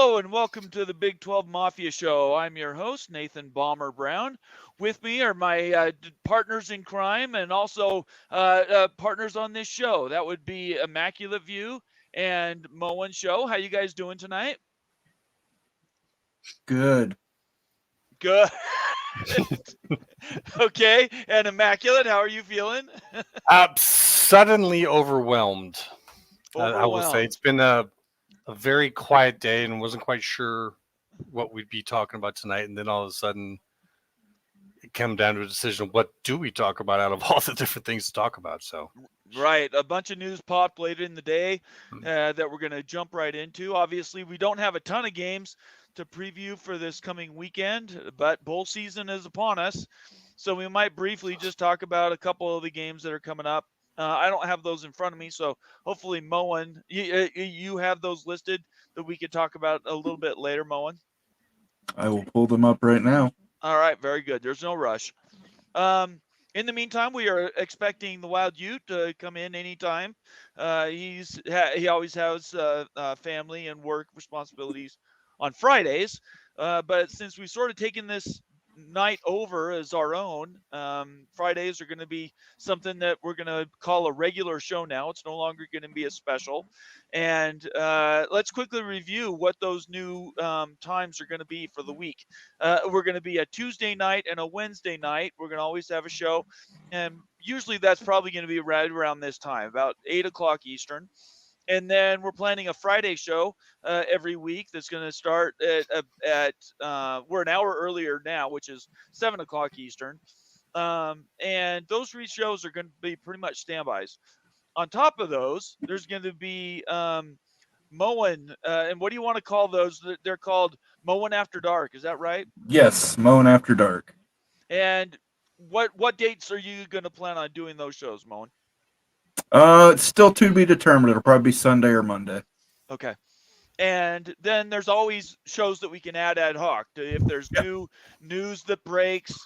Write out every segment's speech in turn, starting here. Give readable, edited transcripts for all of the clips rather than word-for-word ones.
Hello and welcome to the Big 12 Mafia Show. I'm your host, Nathan Bomber Brown. With me are my partners in crime and also partners on this show. That would be Immaculate View and Moen Show. How you guys doing tonight? Good. Good. Okay. And Immaculate, how are you feeling? Suddenly overwhelmed. I will say it's been a very quiet day and wasn't quite sure what we'd be talking about tonight. And then all of a sudden it came down to a decision. What do we talk about out of all the different things to talk about? So, right. A bunch of news popped later in the day that we're going to jump right into. Obviously, we don't have a ton of games to preview for this coming weekend, but bowl season is upon us. So we might briefly just talk about a couple of the games that are coming up. I don't have those in front of me, so hopefully, Moen, you have those listed that we could talk about a little bit later, Moen. I will pull them up right now. All right, very good. There's no rush. In the meantime, we are expecting the Wild Ute to come in anytime. He always has family and work responsibilities on Fridays, but since we've sort of taken this night over as our own, Fridays are going to be something that we're going to call a regular show now. It's no longer going to be a special. And let's quickly review what those new times are going to be for the week. We're going to be a Tuesday night and a Wednesday night. We're going to always have a show, and usually that's probably going to be right around this time, about 8 o'clock Eastern. And then we're planning a Friday show every week that's going to start at we're an hour earlier now, which is 7 o'clock Eastern. And those three shows are going to be pretty much standbys. On top of those, there's going to be Moen. And what do you want to call those? They're called Moen After Dark. Is that right? Yes, Moen After Dark. And what dates are you going to plan on doing those shows, Moen? It's still to be determined. It'll probably be Sunday or Monday. Okay. And then there's always shows that we can add ad hoc if there's new news that breaks,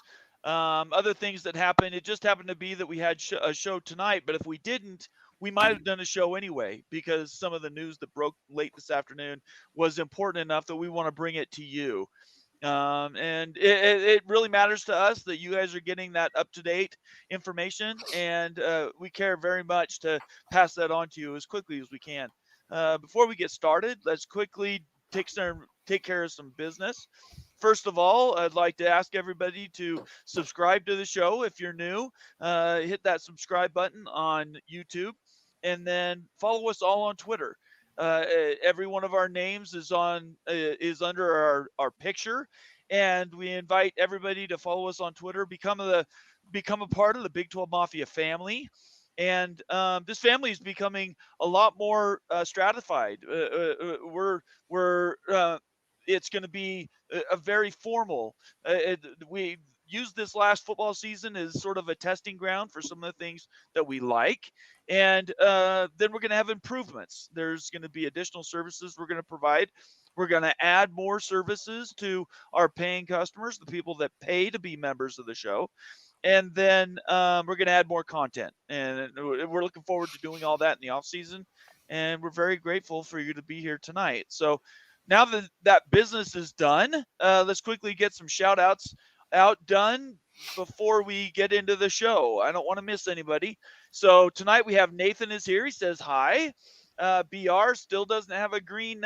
other things that happen. It just happened to be that we had a show tonight, but if we didn't, we might have done a show anyway because some of the news that broke late this afternoon was important enough that we want to bring it to you. And it really matters to us that you guys are getting that up-to-date information, and we care very much to pass that on to you as quickly as we can. Before we get started, let's quickly take care of some business. First of all, I'd like to ask everybody to subscribe to the show if you're new. Hit that subscribe button on YouTube, and then follow us all on Twitter. Every one of our names is under our picture, and we invite everybody to follow us on Twitter. Become a part of the Big 12 Mafia family. And this family is becoming a lot more stratified. It's going to be a very formal. We used this last football season as sort of a testing ground for some of the things that we like. And then we're going to have improvements. There's going to be additional services we're going to provide. We're going to add more services to our paying customers, the people that pay to be members of the show. And then we're going to add more content. And we're looking forward to doing all that in the off season. And we're very grateful for you to be here tonight. So now that business is done, let's quickly get some shout outs done before we get into the show. I don't want to miss anybody. So tonight we have Nathan is here. He says hi. BR still doesn't have a green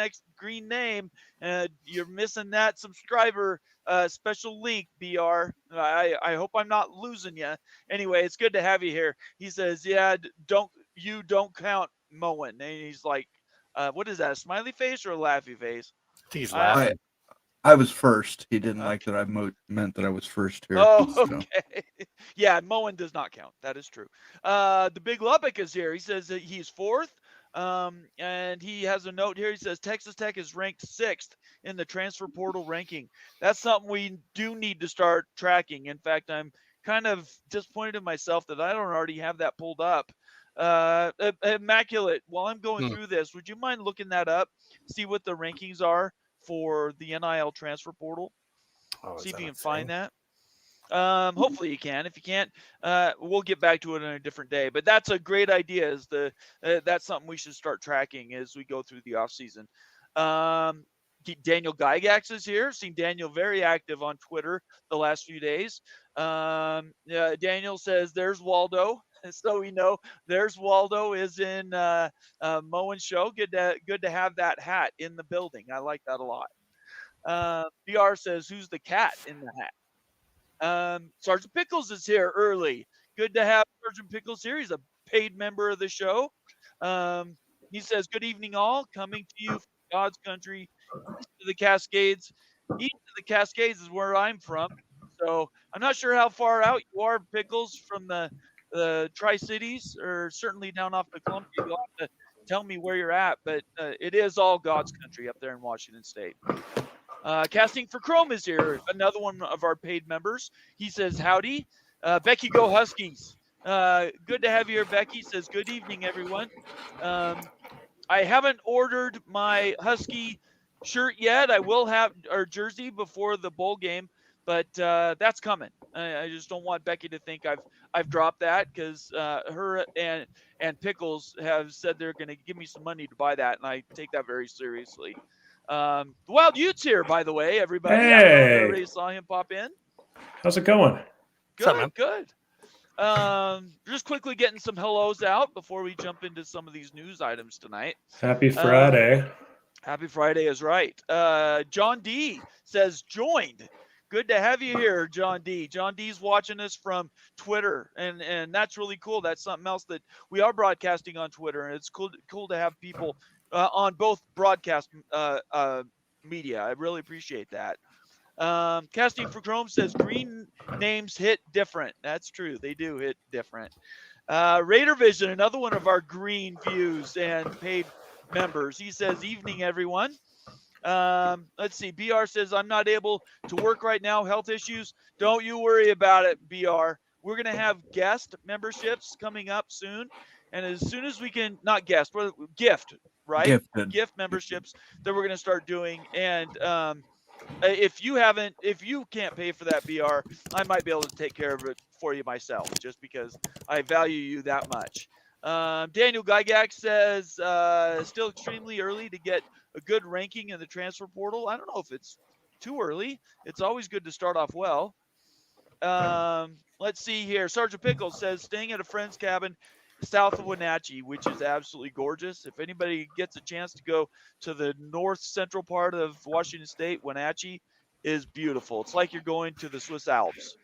name. You're missing that subscriber special link, BR. I hope I'm not losing you. Anyway, it's good to have you here. He says, yeah, don't count Moen. And he's like, what is that, a smiley face or a laughy face? He's laughing. I was first. He didn't like that I meant that I was first here. Oh, okay. So. Yeah, Moen does not count. That is true. The Big Lubbock is here. He says that he's fourth. And he has a note here. He says Texas Tech is ranked 6th in the transfer portal ranking. That's something we do need to start tracking. In fact, I'm kind of disappointed in myself that I don't already have that pulled up. Immaculate, while I'm going through this, would you mind looking that up? See what the rankings are for the NIL transfer portal. See if you can find that. Hopefully you can. If you can't, we'll get back to it on a different day. But that's a great idea. That's something we should start tracking as we go through the off season. Daniel Gygax is here. Seen Daniel very active on Twitter the last few days. Daniel says, "There's Waldo," so we know there's Waldo is in Moen's show. Good to have that hat in the building. I like that a lot. BR says, "Who's the cat in the hat?" Sergeant Pickles is here early. Good to have Sergeant Pickles here. He's a paid member of the show. He says, "Good evening, all. Coming to you from God's country, east of the Cascades." East of the Cascades is where I'm from. So I'm not sure how far out you are, Pickles, from the Tri-Cities, or certainly down off the Columbia. You'll have to tell me where you're at, but it is all God's country up there in Washington State. Casting for Chrome is here, another one of our paid members. He says, "Howdy." Becky, go Huskies. Good to have you here, Becky. Says, "Good evening, everyone." I haven't ordered my Husky shirt yet. I will have our jersey before the bowl game, but that's coming. I just don't want Becky to think I've dropped that, because her and Pickles have said they're going to give me some money to buy that, and I take that very seriously. The Wild Utes here, by the way, everybody. Hey. I don't know if everybody saw him pop in. How's it going? Good, good. Just quickly getting some hellos out before we jump into some of these news items tonight. Happy Friday. Happy Friday is right. John D says, "Joined." Good to have you here, John D. John D's watching us from Twitter, and that's really cool. That's something else that we are broadcasting on Twitter, and it's cool to have people on both broadcast media. I really appreciate that. Casting for Chrome says, "Green names hit different." That's true. They do hit different. Raider Vision, another one of our green views and paid members. He says, "Evening, everyone." Let's see. BR says, "I'm not able to work right now. Health issues." Don't you worry about it, BR. We're going to have guest memberships coming up soon. And as soon as we can, not guest, but gift, right? Gifted. Gift memberships that we're going to start doing. And if you can't pay for that, BR, I might be able to take care of it for you myself, just because I value you that much. Daniel Gygax says, "Still extremely early to get a good ranking in the transfer portal." I don't know if it's too early. It's always good to start off well. Let's see here. Sergeant Pickles says, "Staying at a friend's cabin south of Wenatchee," which is absolutely gorgeous. If anybody gets a chance to go to the north central part of Washington State, Wenatchee is beautiful. It's like you're going to the Swiss Alps.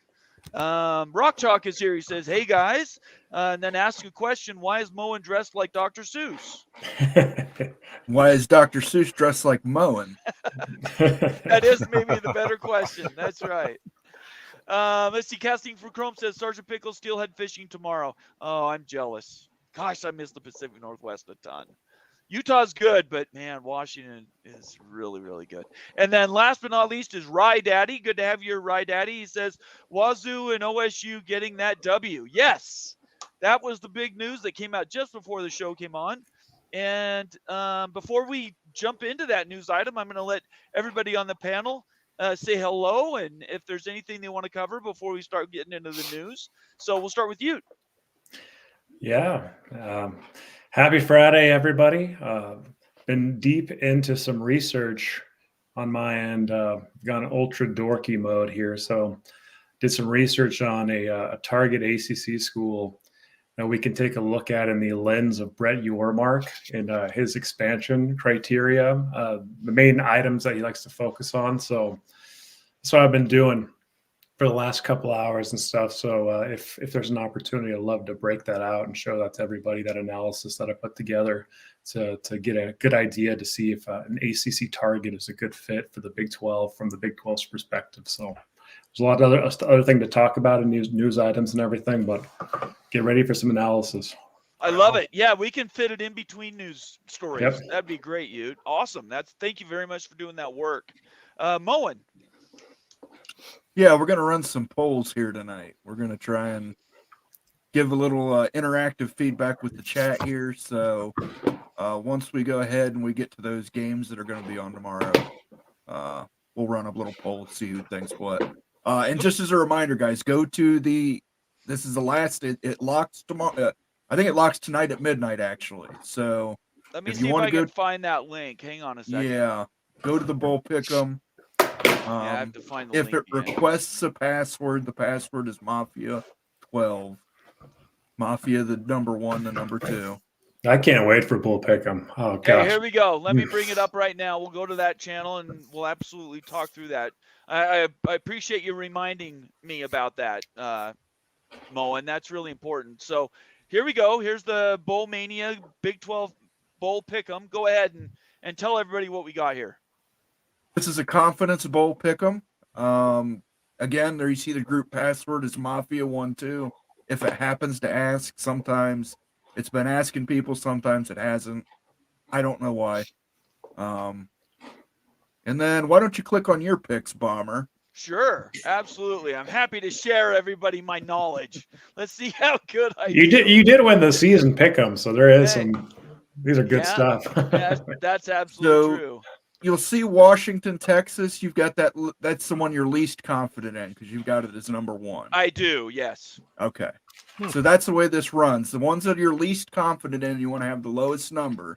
Rock Chalk is here. He says, "Hey guys," and then asks a question: "Why is Moen dressed like Dr. Seuss?" Why is Dr. Seuss dressed like Moen? That is maybe the better question. That's right. Let's see. Casting for Chrome says, "Sergeant Pickles steelhead fishing tomorrow." Oh, I'm jealous. Gosh, I miss the Pacific Northwest a ton. Utah's good, but man, Washington is really, really good. And then last but not least is Rye Daddy. Good to have you, Rye Daddy. He says, "Wazoo and OSU getting that W." Yes, that was the big news that came out just before the show came on. And before we jump into that news item, I'm going to let everybody on the panel say hello, and if there's anything they want to cover before we start getting into the news. So we'll start with you. Yeah. Happy Friday, everybody. Been deep into some research on my end. Gone ultra dorky mode here. So did some research on a target ACC school that we can take a look at in the lens of Brett Yormark and his expansion criteria, the main items that he likes to focus on. So that's what I've been doing for the last couple hours and stuff. So if there's an opportunity, I'd love to break that out and show that to everybody, that analysis that I put together to get a good idea to see if an ACC target is a good fit for the Big 12 from the Big 12's perspective. So there's a lot of other thing to talk about in news items and everything, but get ready for some analysis. I love it. Yeah, we can fit it in between news stories. Yep. That'd be great, Ute. Awesome. Thank you very much for doing that work. Moen. Yeah, we're going to run some polls here tonight. We're going to try and give a little interactive feedback with the chat here. So once we go ahead and we get to those games that are going to be on tomorrow, we'll run a little poll to see who thinks what. And just as a reminder, guys, go to this is the last, it locks tomorrow. I think it locks tonight at midnight, actually. So let me see if I can find that link. Hang on a second. Yeah. go to the bowl pick'em. I have to find the If link it requests a password, the password is Mafia 12. Mafia, the number 1, the number 2. I can't wait for Bull Pick'em. Oh, gosh. Hey, here we go. Let me bring it up right now. We'll go to that channel and we'll absolutely talk through that. I appreciate you reminding me about that, Mo, and that's really important. So here we go. Here's the Bowl Mania Big 12 Bowl Pick'em. Go ahead and tell everybody what we got here. This is a confidence bowl pick'em. Again, there you see the group password is Mafia12. If it happens to ask, sometimes it's been asking people, sometimes it hasn't. I don't know why. And then why don't you click on your picks, Bomber? Sure, absolutely. I'm happy to share everybody my knowledge. Let's see how good I You do. You did win the season pick'em, so there is some. These are good stuff. That's absolutely true. You'll see Washington, Texas. You've got that. That's the one you're least confident in because you've got it as number 1. I do, yes. Okay. So that's the way this runs. The ones that you're least confident in, you want to have the lowest number.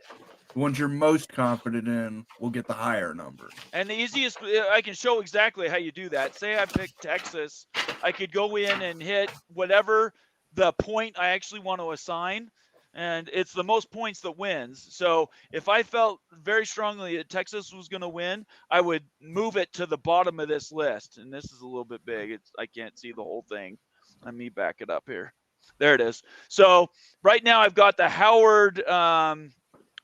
The ones you're most confident in will get the higher number. And the easiest, I can show exactly how you do that. Say I picked Texas. I could go in and hit whatever the point I actually want to assign. And it's the most points that wins. So if I felt very strongly that Texas was going to win, I would move it to the bottom of this list. And this is a little bit big. I can't see the whole thing. Let me back it up here. There it is. So right now I've got the Howard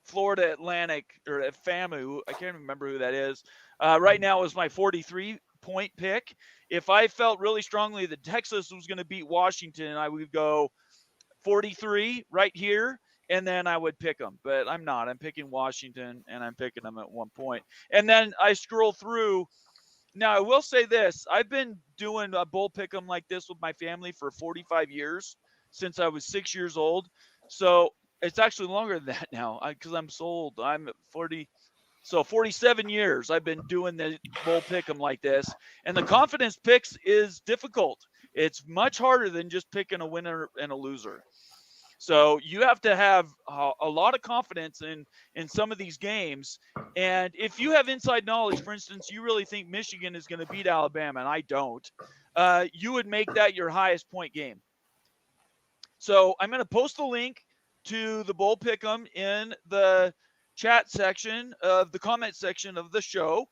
Florida Atlantic or FAMU. I can't remember who that is. Right now is my 43-point pick. If I felt really strongly that Texas was going to beat Washington, I would go 43 right here, and then I would pick them. But I'm not. I'm picking Washington, and I'm picking them at 1 point. And then I scroll through. Now, I will say this. I've been doing a bowl pick'em like this with my family for 45 years, since I was 6 years old. So it's actually longer than that now because I'm so old. I'm at 40. So 47 years I've been doing the bowl pick'em like this. And the confidence picks is difficult. It's much harder than just picking a winner and a loser. So you have to have a lot of confidence in some of these games. And if you have inside knowledge, for instance, you really think Michigan is going to beat Alabama, and I don't, you would make that your highest point game. So I'm going to post the link to the bowl pick'em in the chat section of the comment section of the show.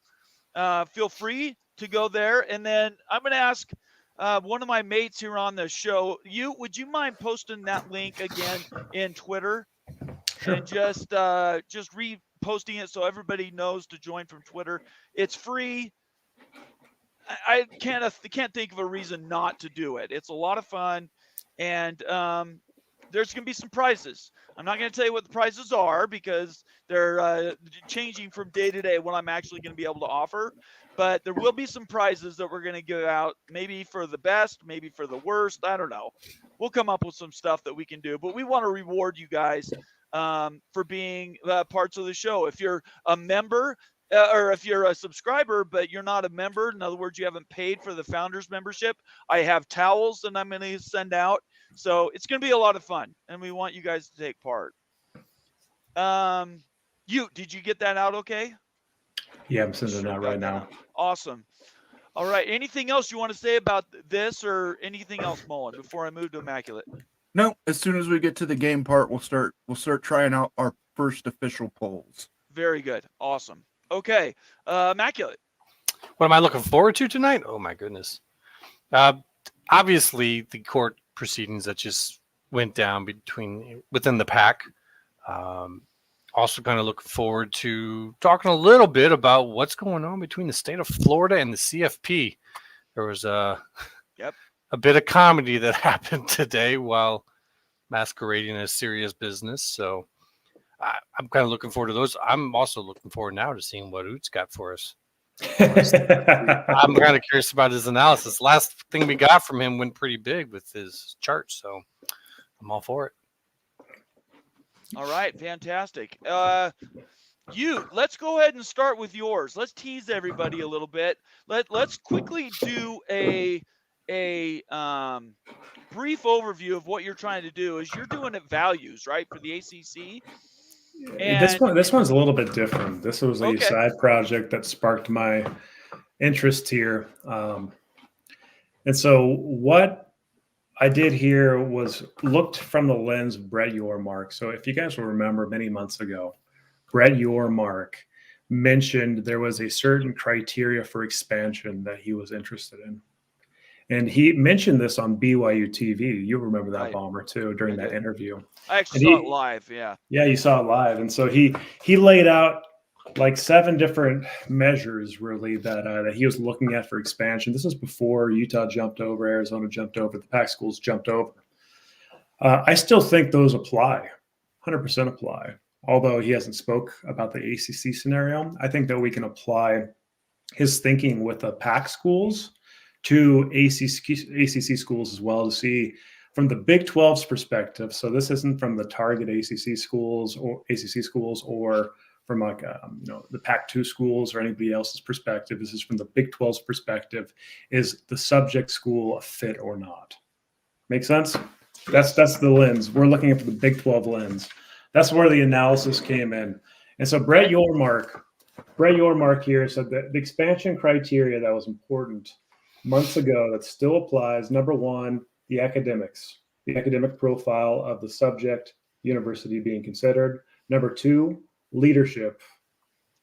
Feel free to go there. And then I'm going to ask one of my mates here on the show, would you mind posting that link again in Twitter? Sure. And just reposting it so everybody knows to join from Twitter. It's free. I can't think of a reason not to do it. It's a lot of fun, and there's going to be some prizes. I'm not going to tell you what the prizes are because they're changing from day to day what I'm actually going to be able to offer. But there will be some prizes that we're going to give out, maybe for the best, maybe for the worst. I don't know. We'll come up with some stuff that we can do. But we want to reward you guys for being parts of the show. If you're a member or if you're a subscriber, but you're not a member, in other words, you haven't paid for the founders membership, I have towels that I'm going to send out. So it's going to be a lot of fun, and we want you guys to take part. Did you get that out okay? Yeah, I'm sending it out right now. Awesome. All right. Anything else you want to say about this or anything else, Mullen, before I move to Immaculate? No, as soon as we get to the game part, we'll start trying out our first official polls. Very good. Awesome. Okay. Immaculate. What am I looking forward to tonight? Oh my goodness. Obviously the court proceedings that just went down within the pack. Also kind of looking forward to talking a little bit about what's going on between the state of Florida and the CFP. There was a bit of comedy that happened today while masquerading as serious business. So I'm kind of looking forward to those. I'm also looking forward now to seeing what Oots got for us. I'm kind of curious about his analysis. Last thing we got from him went pretty big with his chart. So I'm all for it. All right, fantastic. Let's go ahead and start with yours. Let's tease everybody a little bit. Let's quickly do a brief overview of what you're trying to do. Is you're doing it values, right, for the ACC, And this one's a little bit different. This was a Okay. side project that sparked my interest here. And so what I did here was looked from the lens of Brett Yormark. So if you guys will remember many months ago, Brett Yormark mentioned there was a certain criteria for expansion that he was interested in. And he mentioned this on BYU TV. You remember that, Right. Bomber, too, during that interview. I actually saw it live. Yeah. Yeah, you saw it live. And so he laid out like 7 different measures, really, that he was looking at for expansion. This is before Utah jumped over, Arizona jumped over, the Pac schools jumped over. I still think those apply, 100% apply. Although he hasn't spoke about the ACC scenario, I think that we can apply his thinking with the Pac schools to ACC schools as well, to see from the Big 12's perspective. So this isn't from the target ACC schools or from like the Pac-2 schools or anybody else's perspective. This is from the Big 12's perspective. Is the subject school a fit or not? Make sense? That's the lens. We're looking at the Big 12 lens. That's where the analysis came in. And so Brett Yormark here said that the expansion criteria that was important months ago that still applies. Number 1, the academic profile of the subject university being considered. Number 2, leadership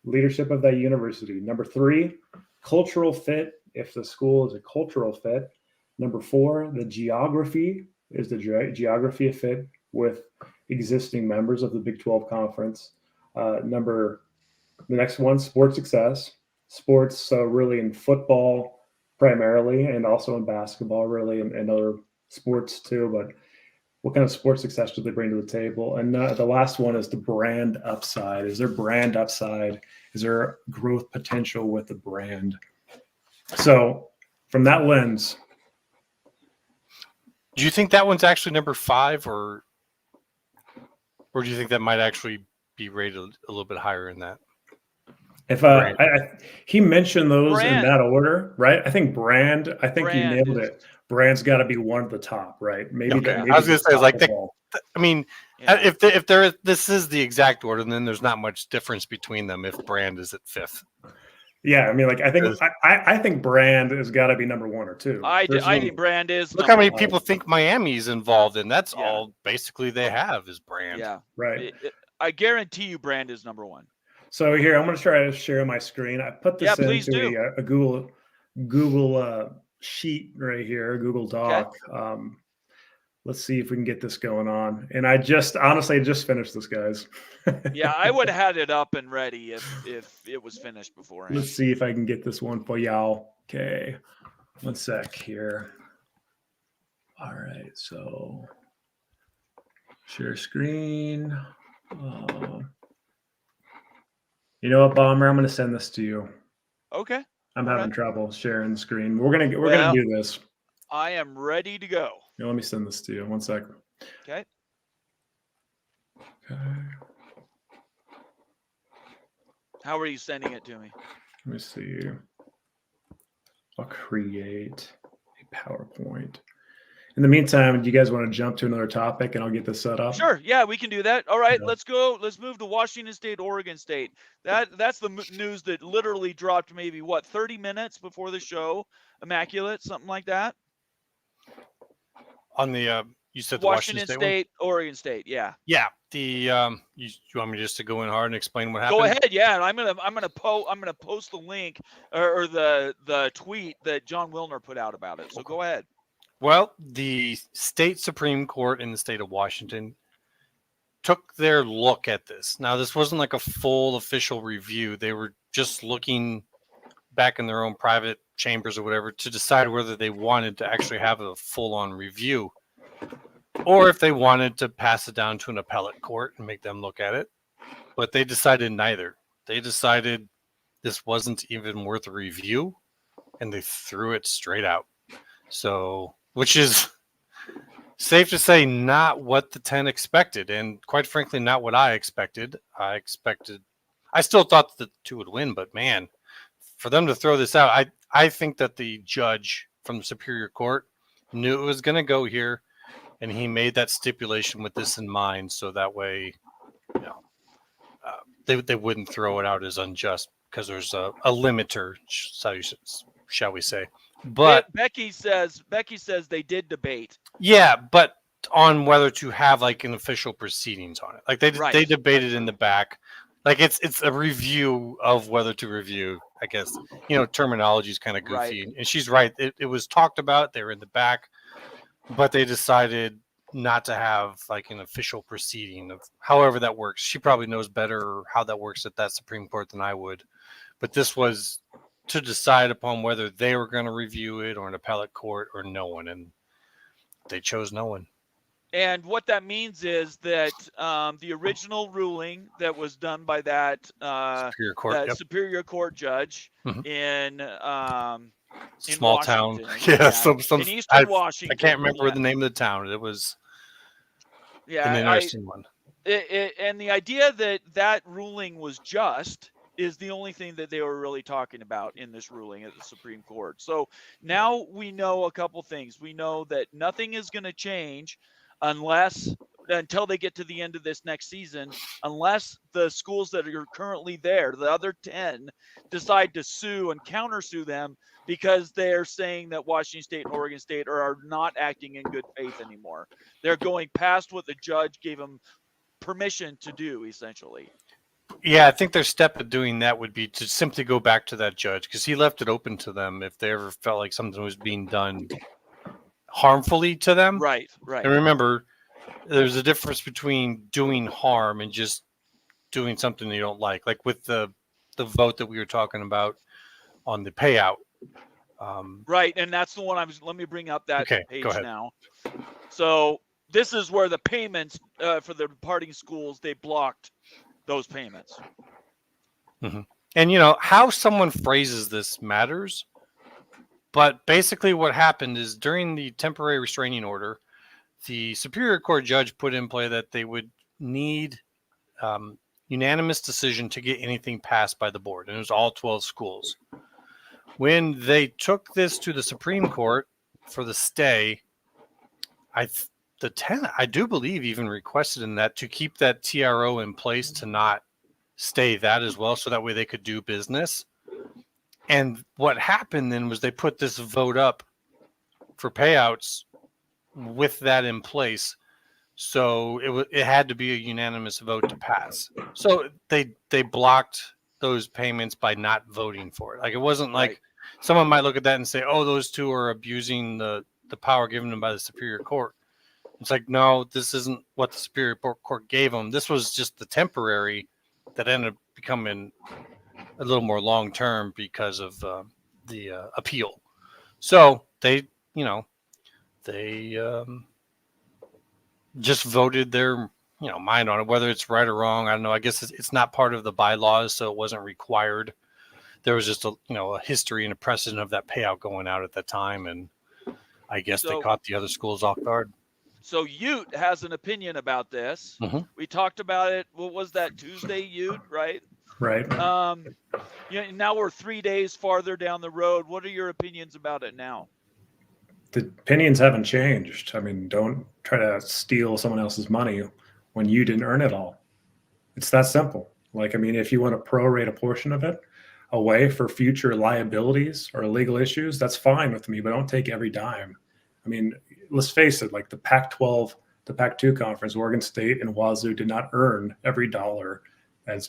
of that university. Number 3, cultural fit, if the school is a cultural fit. Number 4, the geography, is the geography a fit with existing members of the Big 12 conference. The next one, sports success. Sports, so really in football primarily, and also in basketball really, and other sports too, but what kind of sports success do they bring to the table? And the last one is the brand upside. Is there brand upside? Is there growth potential with the brand? So from that lens. Do you think that one's actually number 5, or do you think that might actually be rated a little bit higher in that? If he mentioned those in that order, right? I think brand you nailed it. Brand's got to be one at the top, right? Maybe okay. maybe I was going to say, like, yeah. if this is the exact order, then there's not much difference between them if brand is at 5th. Yeah, I mean, like, I think brand has got to be number 1 or 2. I think brand is. Look how many people think Miami's involved in. That's all basically they have is brand. Yeah, right. I guarantee you, brand is number 1. So here, I'm going to try to share my screen. I put this into a Google sheet right here, a Google Doc. Okay. Let's see if we can get this going on. And I just finished this, guys. Yeah, I would have had it up and ready if it was finished beforehand. Let's see if I can get this one for y'all. Okay, 1 sec here. All right, so share screen. You know what, Bomber? I'm going to send this to you. Okay. I'm having trouble sharing the screen. We're gonna do this. I am ready to go. Yeah, let me send this to you. 1 sec. Okay. How are you sending it to me? Let me see. I'll create a PowerPoint. In the meantime, do you guys want to jump to another topic and I'll get this set up? Sure. Yeah, we can do that. All right, let's go. Let's move to Washington State, Oregon State. That's the news that literally dropped maybe 30 minutes before the show. Immaculate, something like that. On the you said the Washington State, Oregon State. Yeah. Yeah. You want me just to go in hard and explain what happened? Go ahead. Yeah, and I'm gonna post the link or the tweet that John Wilner put out about it. So go ahead. Well, the state Supreme Court in the state of Washington took their look at this. Now, this wasn't like a full official review. They were just looking back in their own private chambers or whatever to decide whether they wanted to actually have a full-on review or if they wanted to pass it down to an appellate court and make them look at it. But they decided neither. They decided this wasn't even worth a review, and they threw it straight out. So, which is safe to say not what the 10 expected, and quite frankly, not what I expected. I still thought that the 2 would win, but man, for them to throw this out, I think that the judge from the Superior Court knew it was going to go here, and he made that stipulation with this in mind, so that way, they wouldn't throw it out as unjust because there's a limiter, shall we say. But Becky says they did debate. Yeah, but on whether to have like an official proceedings on it. Like they debated in the back. Like it's a review of whether to review. I guess, terminology is kind of goofy. Right. And she's right. It was talked about. They were in the back, but they decided not to have like an official proceeding of however that works. She probably knows better how that works at that Supreme Court than I would. But this was to decide upon whether they were going to review it or an appellate court or no one. And they chose no one. And what that means is that the original ruling that was done by that Superior Court judge in small Washington, town, some in Eastern Washington. I can't remember the name of the town. It was an interesting one. And the idea that ruling was just is the only thing that they were really talking about in this ruling at the Supreme Court. So now we know a couple things. We know that nothing is going to change until they get to the end of this next season, unless the schools that are currently there, the other 10, decide to sue and countersue them because they're saying that Washington State and Oregon State are not acting in good faith anymore. They're going past what the judge gave them permission to do, essentially. Yeah, I think their step of doing that would be to simply go back to that judge, because he left it open to them if they ever felt like something was being done harmfully to them. Right. And remember, there's a difference between doing harm and just doing something you don't like. Like with the vote that we were talking about on the payout. Right, and that's the one let me bring up that page go ahead. now. So this is where the payments for the departing schools, they blocked those payments. Mm-hmm. And how someone phrases this matters. But basically what happened is during the temporary restraining order, the Superior Court judge put in play that they would need unanimous decision to get anything passed by the board. And it was all 12 schools. When they took this to the Supreme Court for the stay, the 10, I do believe, even requested in that to keep that TRO in place to not stay that as well, so that way they could do business. And what happened then was they put this vote up for payouts with that in place. So it had to be a unanimous vote to pass. So they blocked those payments by not voting for it. Like, it wasn't like someone might look at that and say, oh, those two are abusing the power given them by the Superior Court. It's like, no, this isn't what the Superior Court gave them. This was just the temporary that ended up becoming a little more long-term because of the appeal. So they just voted their mind on it, whether it's right or wrong. I don't know. I guess it's not part of the bylaws, so it wasn't required. There was just a history and a precedent of that payout going out at that time, and I guess they caught the other schools off guard. So Ute has an opinion about this. Mm-hmm. We talked about it. What was that, Tuesday, Ute, right? Right. Now we're 3 days farther down the road. What are your opinions about it now? The opinions haven't changed. I mean, don't try to steal someone else's money when you didn't earn it all. It's that simple. Like, I mean, if you want to prorate a portion of it away for future liabilities or legal issues, that's fine with me, but don't take every dime. I mean, let's face it, like the Pac-12, the Pac-2 conference, Oregon State and Wazoo did not earn every dollar that's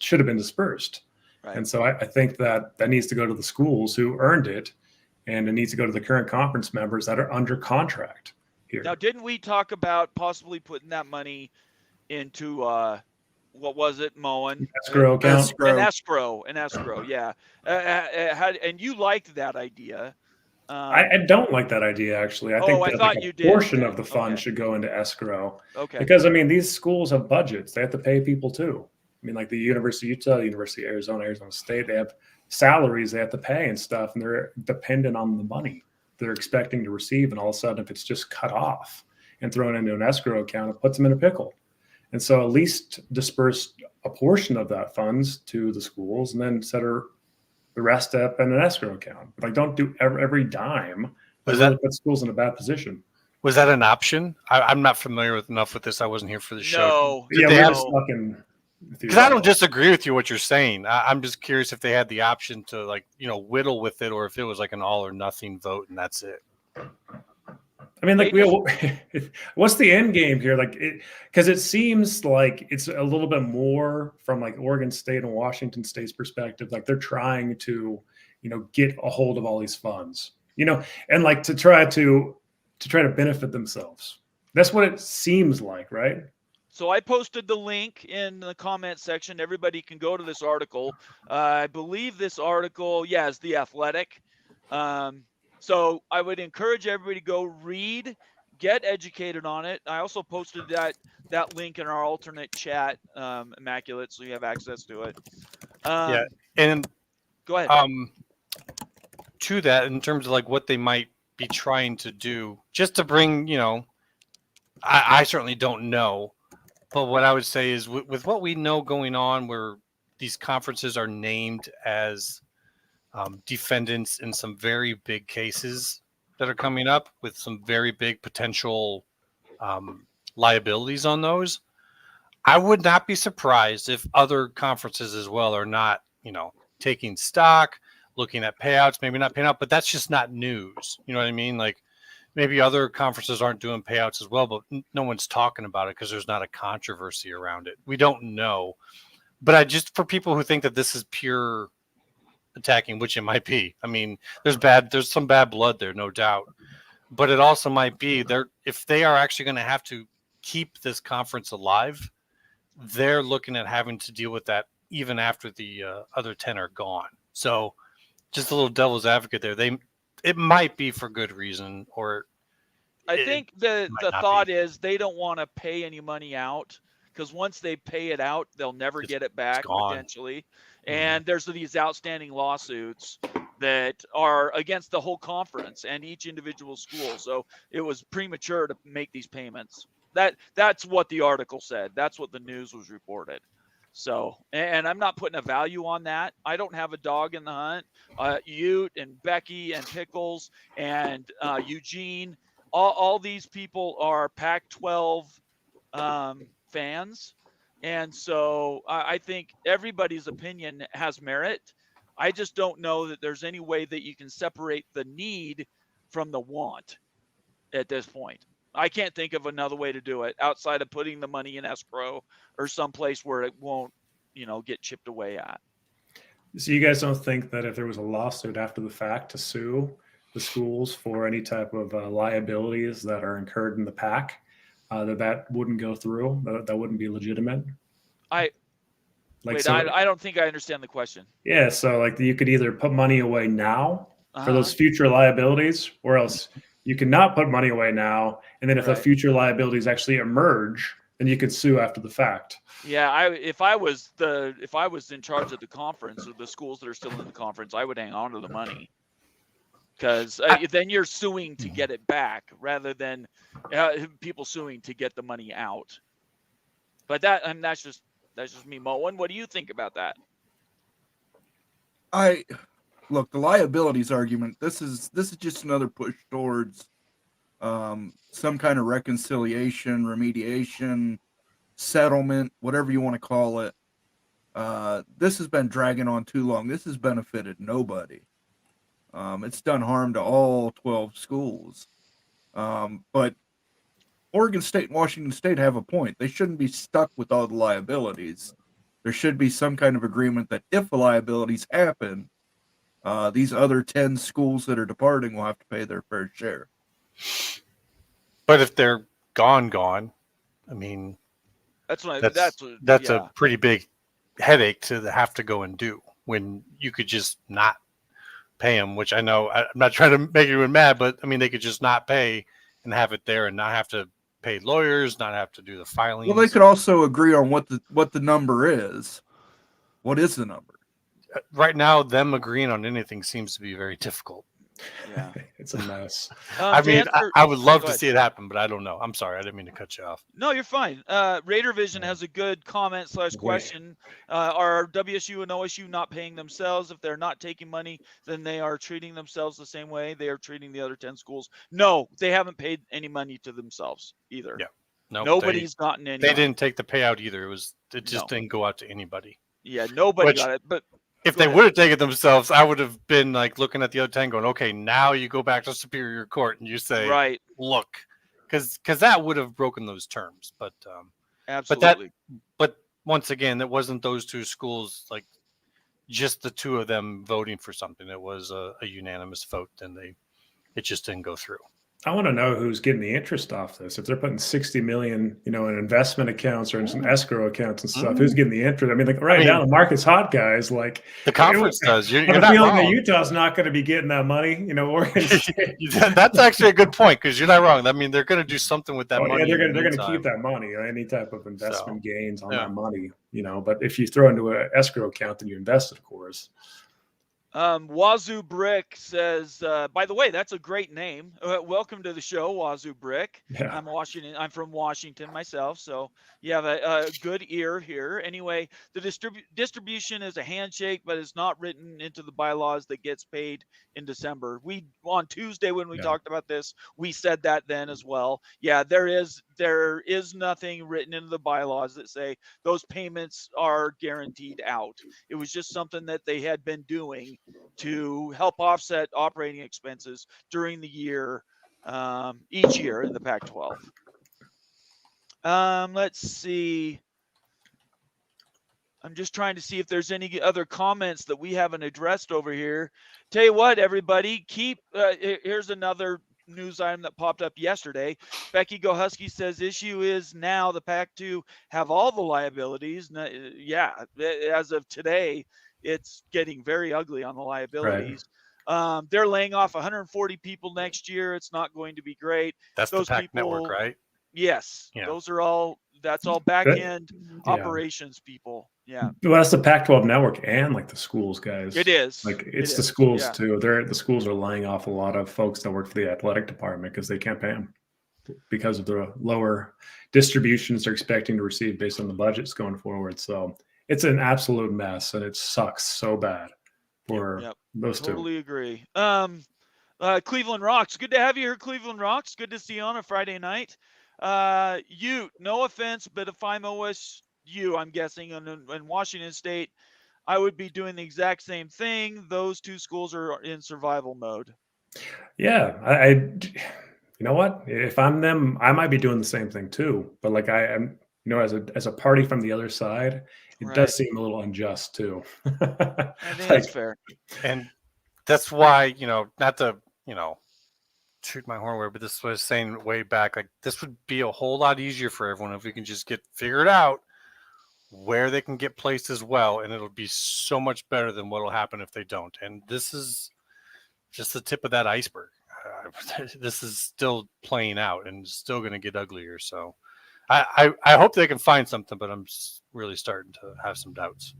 should have been dispersed. Right. And so I think that needs to go to the schools who earned it, and it needs to go to the current conference members that are under contract here. Now, didn't we talk about possibly putting that money into what was it, Moen? Escrow account. An escrow, yeah. And you liked that idea. I don't like that idea, actually. I think that a portion of the fund should go into escrow. Okay. Because, I mean, these schools have budgets. They have to pay people too. I mean, like the University of Utah, the University of Arizona State, they have salaries they have to pay and stuff, and they're dependent on the money they're expecting to receive. And all of a sudden, if it's just cut off and thrown into an escrow account, it puts them in a pickle. And so at least disperse a portion of that funds to the schools and then set the rest up in an escrow account. Like, don't do every dime. Put schools in a bad position. Was that an option? I'm not familiar enough with this. I wasn't here for the show. No. Yeah, we were stuck in Because I don't disagree with you what you're saying. I'm just curious if they had the option to, like, whittle with it, or if it was like an all or nothing vote and that's it. I mean, like, what's the end game here? Like, because it seems like it's a little bit more from like Oregon State and Washington State's perspective. Like, they're trying to, get a hold of all these funds, and like to try to benefit themselves. That's what it seems like, right? So I posted the link in the comment section. Everybody can go to this article. I believe this article, is The Athletic. So I would encourage everybody to go read, get educated on it. I also posted that link in our alternate chat, Immaculate, so you have access to it. And go ahead. To that, in terms of like what they might be trying to do, just to bring, I certainly don't know, but what I would say is with what we know going on, where these conferences are named as defendants in some very big cases that are coming up with some very big potential liabilities on those, I would not be surprised if other conferences as well are not, taking stock, looking at payouts, maybe not paying out, but that's just not news. You know what I mean? Like, maybe other conferences aren't doing payouts as well, but no one's talking about it because there's not a controversy around it. We don't know. But for people who think that this is pure attacking, which it might be. I mean, there's some bad blood there, no doubt. But it also might be if they are actually going to have to keep this conference alive, they're looking at having to deal with that even after the other 10 are gone. So just a little devil's advocate there. It might be for good reason, or I think the thought is they don't want to pay any money out, because once they pay it out, they'll never get it back potentially. And there's these outstanding lawsuits that are against the whole conference and each individual school. So it was premature to make these payments. That's what the article said. That's what the news was reported. So, and I'm not putting a value on that. I don't have a dog in the hunt. Ute and Becky and Pickles and Eugene, all these people are Pac-12 fans. And so I think everybody's opinion has merit. I just don't know that there's any way that you can separate the need from the want at this point. I can't think of another way to do it outside of putting the money in escrow or someplace where it won't, get chipped away at. So you guys don't think that if there was a lawsuit after the fact to sue the schools for any type of liabilities that are incurred in the PAC, that wouldn't go through, that wouldn't be legitimate? I don't think I understand the question. Yeah, so like you could either put money away now for those future liabilities, or else you cannot put money away now, and then if the future liabilities actually emerge, then you could sue after the fact. Yeah, if I was in charge of the conference or the schools that are still in the conference, I would hang on to the money, because then you're suing to get it back rather than people suing to get the money out. But that's just me, Moen. What do you think about that? Look, the liabilities argument, this is just another push towards some kind of reconciliation, remediation, settlement, whatever you want to call it. This has been dragging on too long. This has benefited nobody. It's done harm to all 12 schools. But Oregon State and Washington State have a point. They shouldn't be stuck with all the liabilities. There should be some kind of agreement that if the liabilities happen, these other 10 schools that are departing will have to pay their fair share. But if they're gone, I mean, that's a pretty big headache to have to go and do, when you could just not pay them, which I know I'm not trying to make anyone mad, but I mean, they could just not pay and have it there and not have to pay lawyers, not have to do the filing. Well, they could also agree on what the number is. What is the number? Right now, them agreeing on anything seems to be very difficult. Yeah, it's a mess. I mean, I would love to see it happen, but I don't know. I'm sorry, I didn't mean to cut you off. No, you're fine. Raider Vision has a good comment / question. Are WSU and OSU not paying themselves? If they're not taking money, then they are treating themselves the same way they are treating the other 10 schools. No, they haven't paid any money to themselves either. Yeah, no, nobody's gotten any. They didn't take the payout either. It was it just didn't go out to anybody. Yeah, nobody got it. But if they would have taken themselves, I would have been like looking at the other 10 going, okay, now you go back to Superior Court and you say, right, look, because that would have broken those terms. But absolutely. But once again, it wasn't those two schools, like just the two of them voting for something. It was a unanimous vote, and it just didn't go through. I want to know who's getting the interest off this. If they're putting $60 million, in investment accounts or in some escrow accounts and stuff, who's getting the interest? I mean, like now the market's hot, guys. Like the conference does. You're not feeling that Utah's not going to be getting that money. Oregon State. That's actually a good point, because you're not wrong. I mean, they're going to do something with that money. Yeah, they're going to keep that money, any type of investment gains on that money. But if you throw into an escrow account, then you invest, of course. Wazoo Brick says, by the way, that's a great name. Welcome to the show, Wazoo Brick. Yeah. I'm from Washington myself, so you have a good ear here. Anyway, the distribution is a handshake, but it's not written into the bylaws that gets paid in December. On Tuesday when we talked about this, we said that then as well. Yeah, there is nothing written into the bylaws that say those payments are guaranteed out. It was just something that they had been doing to help offset operating expenses during the year, each year in the Pac-12. Let's see. I'm just trying to see if there's any other comments that we haven't addressed over here. Tell you what, everybody, here's another news item that popped up yesterday. Becky Go Husky says issue is now the Pac-2 have all the liabilities. Yeah, as of today, it's getting very ugly on the liabilities. Right. They're laying off 140 people next year. It's not going to be great. That's those the PAC network, right? Yes. Yeah. That's all back end operations people. Yeah. Well, that's the Pac-12 network and like the schools, guys. It is. Like it's the schools too. The schools are laying off a lot of folks that work for the athletic department because they can't pay them because of the lower distributions they're expecting to receive based on the budgets going forward. So it's an absolute mess, and it sucks so bad for those two. Totally agree. Cleveland Rocks. Good to have you here, Cleveland Rocks. Good to see you on a Friday night. Ute, no offense, but if I'm OSU, I'm guessing, in Washington State, I would be doing the exact same thing. Those two schools are in survival mode. Yeah, you know what? If I'm them, I might be doing the same thing too. But like I am, as a party from the other side, it does seem a little unjust too. I think that's fair. And that's why, not to, toot my horn, but this was saying way back, like this would be a whole lot easier for everyone if we can just get figured out where they can get placed as well, and it'll be so much better than what will happen if they don't. And this is just the tip of that iceberg. This is still playing out and still going to get uglier. So I hope they can find something, but I'm really starting to have some doubts.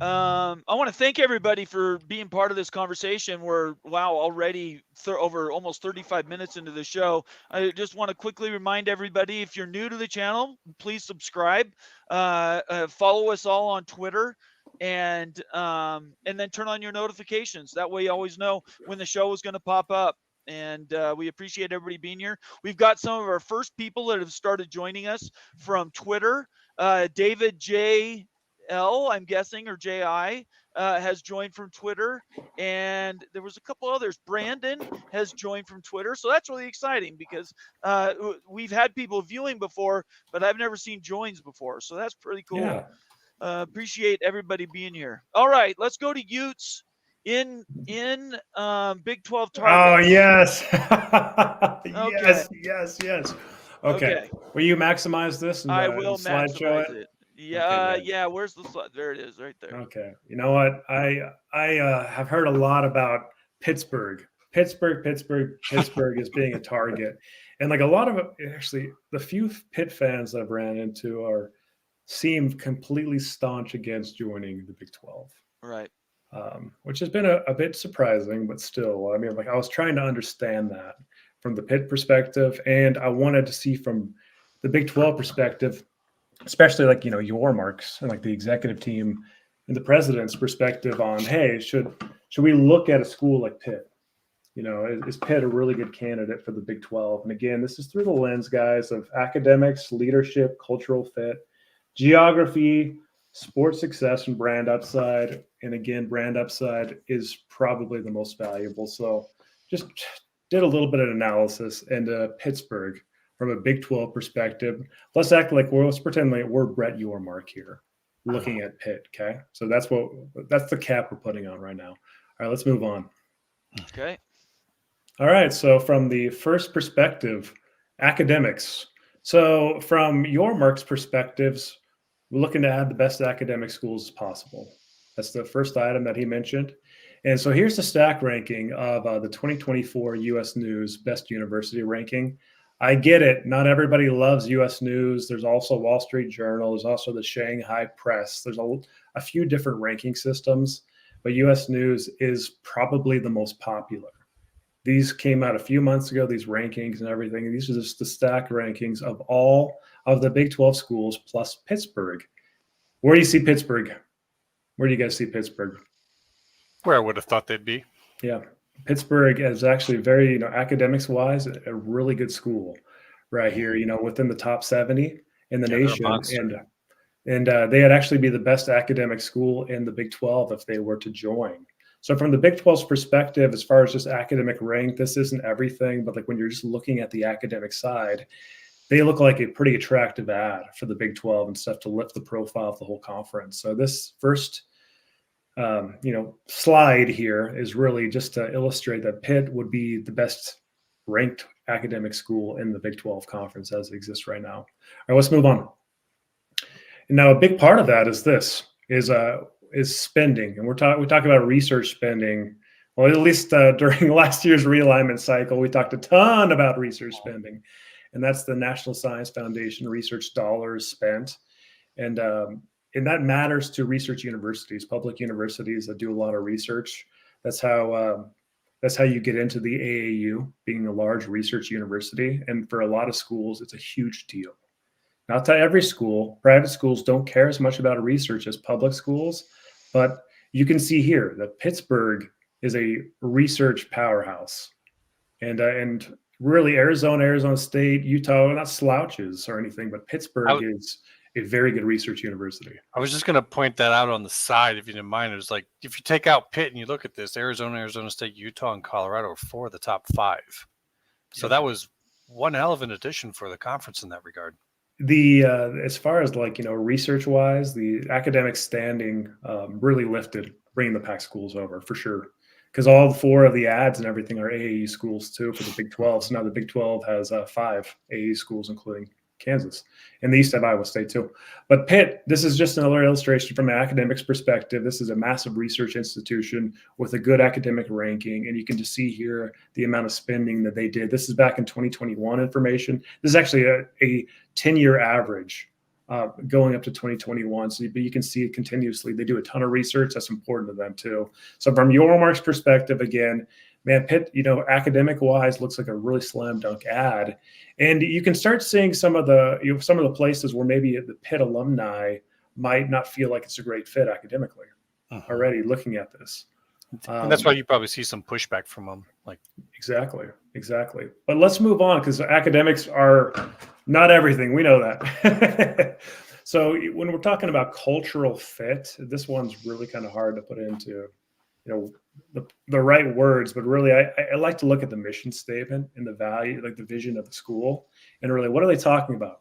I want to thank everybody for being part of this conversation. We're already over almost 35 minutes into the show. I just want to quickly remind everybody, if you're new to the channel, please subscribe, follow us all on Twitter, and then turn on your notifications. That way you always know when the show is going to pop up. And we appreciate everybody being here. We've got some of our first people that have started joining us from Twitter. David J. L, I'm guessing, or J.I. Has joined from Twitter, and there was a couple others. Brandon has joined from Twitter, so that's really exciting because we've had people viewing before, but I've never seen joins before, so that's pretty cool. Yeah. Appreciate everybody being here. All right, let's go to Utes in Big 12 targets. Oh yes. Yes. Okay. Will you maximize this? And, I will maximize it. Yeah, okay, where's the slide? There it is, right there. Okay. You know what? I have heard a lot about Pittsburgh. Pittsburgh is being a target. And like a lot of actually the few Pitt fans that I've ran into seem completely staunch against joining the Big 12. Right. Which has been a bit surprising, but still, I mean, like I was trying to understand that from the Pitt perspective, and I wanted to see from the Big 12 perspective, especially like, your marks and like the executive team and the president's perspective on, hey, should we look at a school like Pitt? Is Pitt a really good candidate for the Big 12? And again, this is through the lens, guys, of academics, leadership, cultural fit. geography, sports success, and brand upside. And again, brand upside is probably the most valuable. So just did a little bit of analysis into Pittsburgh from a Big 12 perspective. Let's pretend like we're Brett Yormark here, looking at Pitt. Okay, so that's the cap we're putting on right now. All right, let's move on. Okay. All right, so from the first perspective, academics. So from Yormark's perspectives, we're looking to add the best academic schools as possible. That's the first item that he mentioned. And so here's the stack ranking of the 2024 U.S. News Best University ranking. I get it. Not everybody loves U.S. News. There's also Wall Street Journal. There's also the Shanghai Press. There's a few different ranking systems, but U.S. News is probably the most popular. These came out a few months ago, these rankings and everything. These are just the stack rankings of all of the Big 12 schools plus Pittsburgh. Where do you see Pittsburgh? Where do you guys see Pittsburgh? Where I would have thought they'd be. Yeah. Pittsburgh is actually very, academics wise, a really good school right here, within the top 70 in the nation. And they'd actually be the best academic school in the Big 12 if they were to join. So from the Big 12's perspective, as far as just academic rank, this isn't everything, but like when you're just looking at the academic side, they look like a pretty attractive ad for the Big 12 and stuff to lift the profile of the whole conference. So this first slide here is really just to illustrate that Pitt would be the best ranked academic school in the Big 12 conference as it exists right now. All right, let's move on. And now a big part of that is spending, and we talk about research spending. Well, at least during last year's realignment cycle, we talked a ton about research spending, and that's the National Science Foundation research dollars spent, and that matters to research universities, public universities that do a lot of research. That's how you get into the AAU, being a large research university, and for a lot of schools, it's a huge deal. Not to every school. Private schools don't care as much about research as public schools, but you can see here that Pittsburgh is a research powerhouse, and really Arizona State, Utah, not slouches or anything, but Pittsburgh is a very good research university. I was just going to point that out on the side, if you didn't mind. It was like, if you take out Pitt and you look at this, Arizona State, Utah, and Colorado are 4 of the top 5. So that was one hell of an addition for the conference in that regard. As far as research wise, the academic standing really lifted bringing the Pac schools over for sure, because all 4 of the ads and everything are AAU schools too for the Big 12. So now the Big 12 has 5 AAU schools, including Kansas, and the East have Iowa State too. But Pitt, this is just another illustration from an academics perspective. This is a massive research institution with a good academic ranking, and you can just see here the amount of spending that they did. This is back in 2021 information. This is actually a 10-year average going up to 2021. But you can see it continuously. They do a ton of research. That's important to them too. So from Yormark's perspective, again, man, Pitt, academic wise looks like a really slam dunk ad. And you can start seeing some of the places where maybe the Pitt alumni might not feel like it's a great fit academically already looking at this. And that's why you probably see some pushback from them. Exactly. But let's move on, because academics are not everything. We know that. So when we're talking about cultural fit, this one's really kind of hard to put into the right words, but really I like to look at the mission statement and the value, like the vision of the school, and really what are they talking about?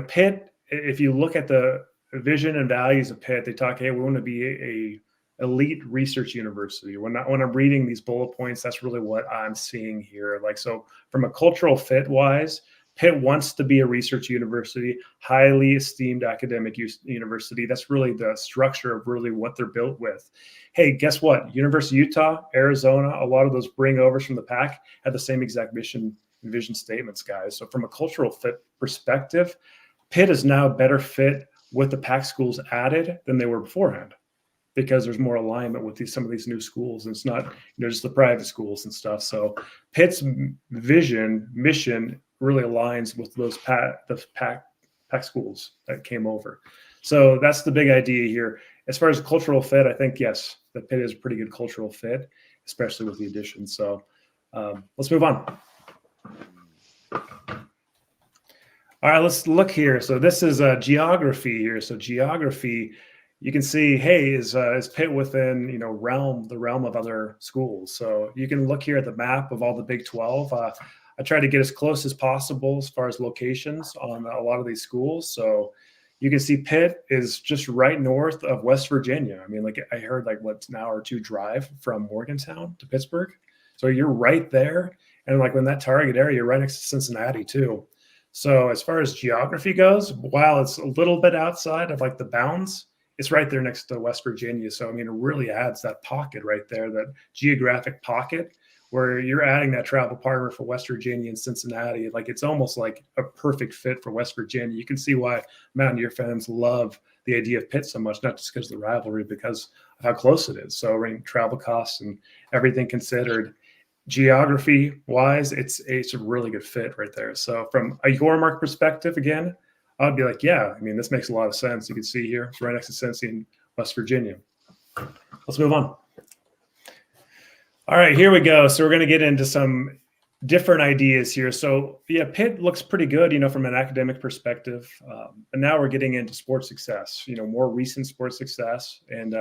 Pitt, if you look at the vision and values of Pitt, they talk, hey, we want to be a elite research university. When I'm reading these bullet points, that's really what I'm seeing here. So from a cultural fit wise, Pitt wants to be a research university, highly esteemed academic university. That's really the structure of really what they're built with. Hey, guess what? University of Utah, Arizona, a lot of those bring-overs from the Pac had the same exact mission and vision statements, guys. So from a cultural fit perspective, Pitt is now better fit with the Pac schools added than they were beforehand, because there's more alignment with some of these new schools, and it's not just the private schools and stuff. So Pitt's vision, mission really aligns with the Pac schools that came over. So that's the big idea here. As far as cultural fit, I think, yes, the Pitt is a pretty good cultural fit, especially with the addition. So let's move on. All right, let's look here. So this is geography here. So geography, you can see, hey, is Pitt within the realm of other schools? So you can look here at the map of all the Big 12. I try to get as close as possible as far as locations on a lot of these schools. So you can see Pitt is just right north of West Virginia. I mean, like I heard, like what's an hour or two drive from Morgantown to Pittsburgh. So you're right there, and like when that target area, you're right next to Cincinnati too. So as far as geography goes, while it's a little bit outside of like the bounds, it's right there next to West Virginia. So I mean, it really adds that pocket right there, that geographic pocket where you're adding that travel partner for West Virginia and Cincinnati. Like it's almost like a perfect fit for West Virginia. You can see why Mountaineer fans love the idea of Pitt so much, not just because of the rivalry, because of how close it is. So I mean, travel costs and everything considered, geography wise, it's a really good fit right there. So from a Yormark perspective, again, I'd be like, yeah, I mean, this makes a lot of sense. You can see here, it's right next to Cincy in West Virginia. Let's move on. All right, here we go. So we're going to get into some different ideas here. So yeah, Pitt looks pretty good, from an academic perspective. And now we're getting into sports success, more recent sports success. And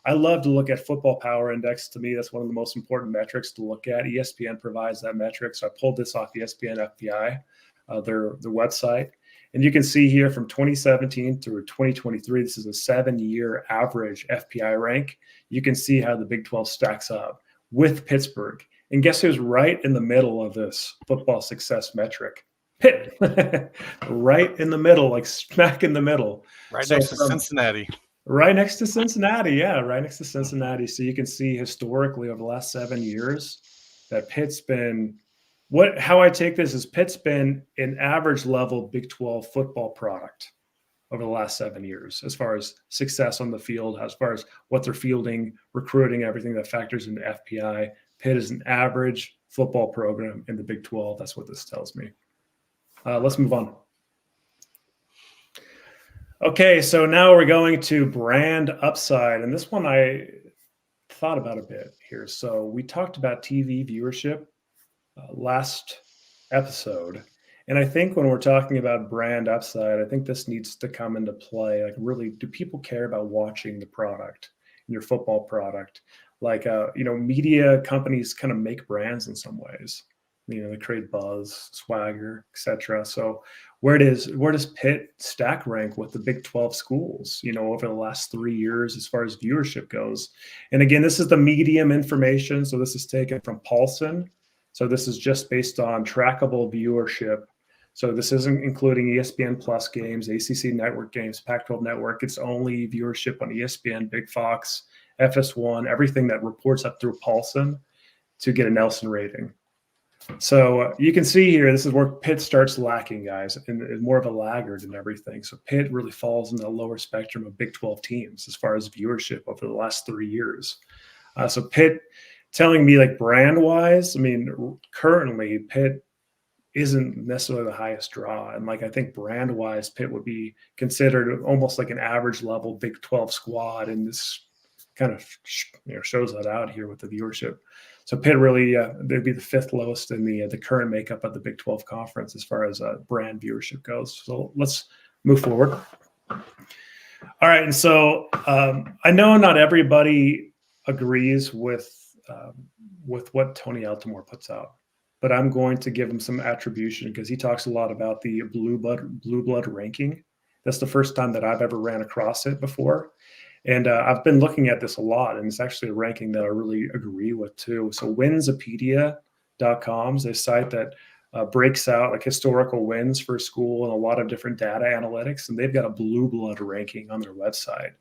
I love to look at football power index. To me, that's one of the most important metrics to look at. ESPN provides that metric. So I pulled this off ESPN FPI, their website. And you can see here from 2017 through 2023, this is a 7-year average FPI rank. You can see how the Big 12 stacks up with Pittsburgh. And guess who's right in the middle of this football success metric? Pitt. Right in the middle, like smack in the middle. Right next to Cincinnati. Right next to Cincinnati. Yeah, right next to Cincinnati. So you can see historically over the last 7 years that Pitt's been, how I take this is Pitt's been an average level Big 12 football product over the last 7 years, as far as success on the field, as far as what they're fielding, recruiting, everything that factors into FPI. Pitt is an average football program in the Big 12. That's what this tells me. Let's move on. Okay, so now we're going to brand upside. And this one I thought about a bit here. So we talked about TV viewership last episode. And I think when we're talking about brand upside, I think this needs to come into play. Like, really, do people care about watching the product, your football product? Like, media companies kind of make brands in some ways. They create buzz, swagger, etc. So where does Pitt stack rank with the Big 12 schools, over the last 3 years as far as viewership goes? And again, this is the medium information. So this is taken from Paulson. So this is just based on trackable viewership. So this isn't including ESPN Plus games, ACC Network games, Pac-12 Network. It's only viewership on ESPN, Big Fox, FS1, everything that reports up through Paulson to get a Nelson rating. So you can see here, this is where Pitt starts lacking, guys, and is more of a laggard and everything. So Pitt really falls in the lower spectrum of Big 12 teams as far as viewership over the last 3 years. So Pitt, telling me like brand-wise, I mean, currently Pitt isn't necessarily the highest draw. And like, I think brand-wise, Pitt would be considered almost like an average level Big 12 squad. And this kind of shows that out here with the viewership. So Pitt really, they'd be the 5th lowest in the current makeup of the Big 12 conference as far as brand viewership goes. So let's move forward. All right. And so I know not everybody agrees with what Tony Altomore puts out, but I'm going to give him some attribution because he talks a lot about the blue blood ranking. That's the first time that I've ever ran across it before. And I've been looking at this a lot, and it's actually a ranking that I really agree with too. So winsipedia.com is a site that breaks out like historical wins for a school and a lot of different data analytics, and they've got a blue blood ranking on their website.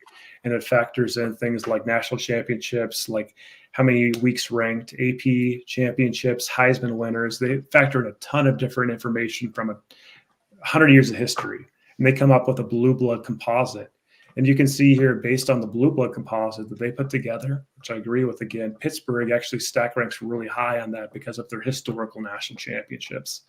And it factors in things like national championships, like how many weeks ranked, AP championships, Heisman winners. They factor in a ton of different information from 100 years of history, and they come up with a blue blood composite. And you can see here, based on the blue blood composite that they put together, which I agree with, again, Pittsburgh actually stack ranks really high on that because of their historical national championships.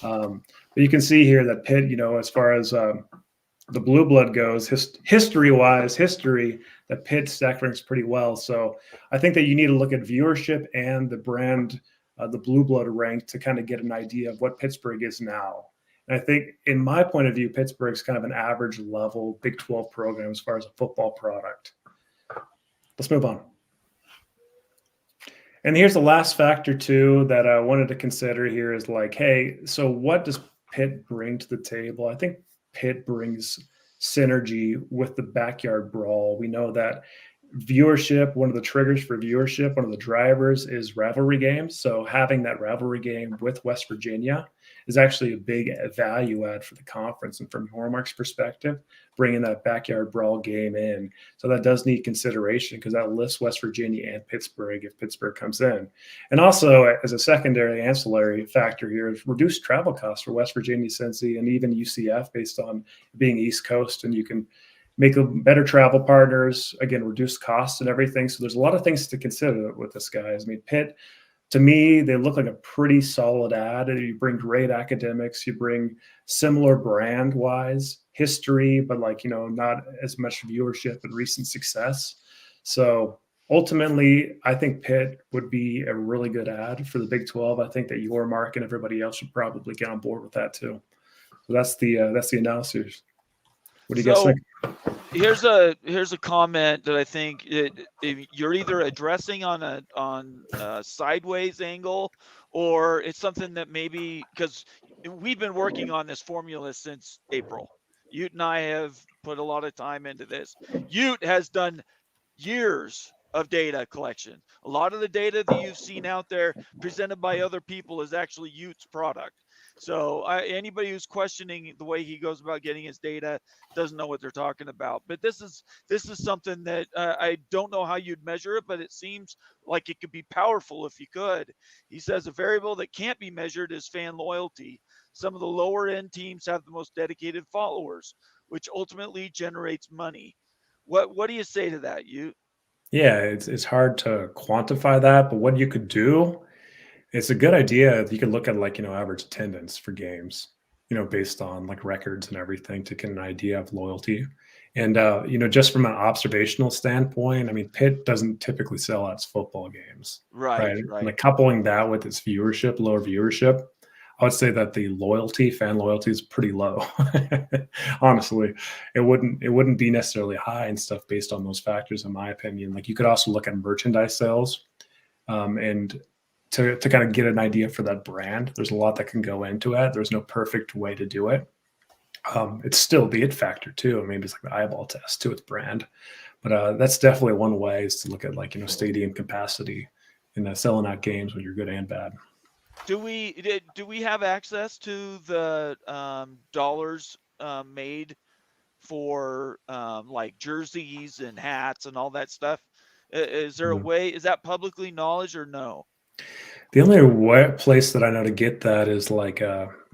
But you can see here that Pitt, as far as the blue blood goes, history-wise, that Pitt stack ranks pretty well. So I think that you need to look at viewership and the brand, the blue blood rank, to kind of get an idea of what Pittsburgh is now. And I think, in my point of view, Pittsburgh's kind of an average level Big 12 program as far as a football product. Let's move on. And here's the last factor too that I wanted to consider here is like, hey, so what does Pitt bring to the table? I think Pitt brings synergy with the backyard brawl. We know that viewership, one of the triggers for viewership, one of the drivers is rivalry games. So having that rivalry game with West Virginia is actually a big value add for the conference. And from Hormark's perspective, bringing that backyard brawl game in. So that does need consideration because that lifts West Virginia and Pittsburgh if Pittsburgh comes in. And also, as a secondary ancillary factor here, is reduced travel costs for West Virginia, Cincy, and even UCF based on being East Coast. And you can make better travel partners, again, reduce costs and everything. So there's a lot of things to consider with this, guys. I mean, Pitt, to me, they look like a pretty solid ad. You bring great academics, you bring similar brand-wise history, but like, not as much viewership and recent success. So ultimately, I think Pitt would be a really good ad for the Big 12. I think that Yormark and everybody else should probably get on board with that too. So that's the analysis. What do you guys think? Here's a comment that I think you're either addressing on a sideways angle, or it's something that maybe, because we've been working on this formula since April. Ute and I have put a lot of time into this. Ute has done years of data collection. A lot of the data that you've seen out there presented by other people is actually Ute's product. So anybody who's questioning the way he goes about getting his data doesn't know what they're talking about. But this is something that I don't know how you'd measure it, but it seems like it could be powerful if you could. He says a variable that can't be measured is fan loyalty. Some of the lower end teams have the most dedicated followers, which ultimately generates money. What do you say to that, you? Yeah, it's hard to quantify that, but what you could do, it's a good idea. You could look at average attendance for games, based on like records and everything to get an idea of loyalty. And just from an observational standpoint, I mean, Pitt doesn't typically sell out its football games, right? And like coupling that with its viewership, lower viewership, I would say that the fan loyalty is pretty low. Honestly, it wouldn't be necessarily high and stuff based on those factors, in my opinion. Like you could also look at merchandise sales, and to kind of get an idea for that brand. There's a lot that can go into it. There's no perfect way to do it. It's still the it factor too. Maybe it's like the eyeball test to its brand, but that's definitely one way is to look at stadium capacity and selling out games when you're good and bad. Do we have access to the dollars made for like jerseys and hats and all that stuff? Is there a way? Is that publicly knowledge or no? The only place that I know to get that is like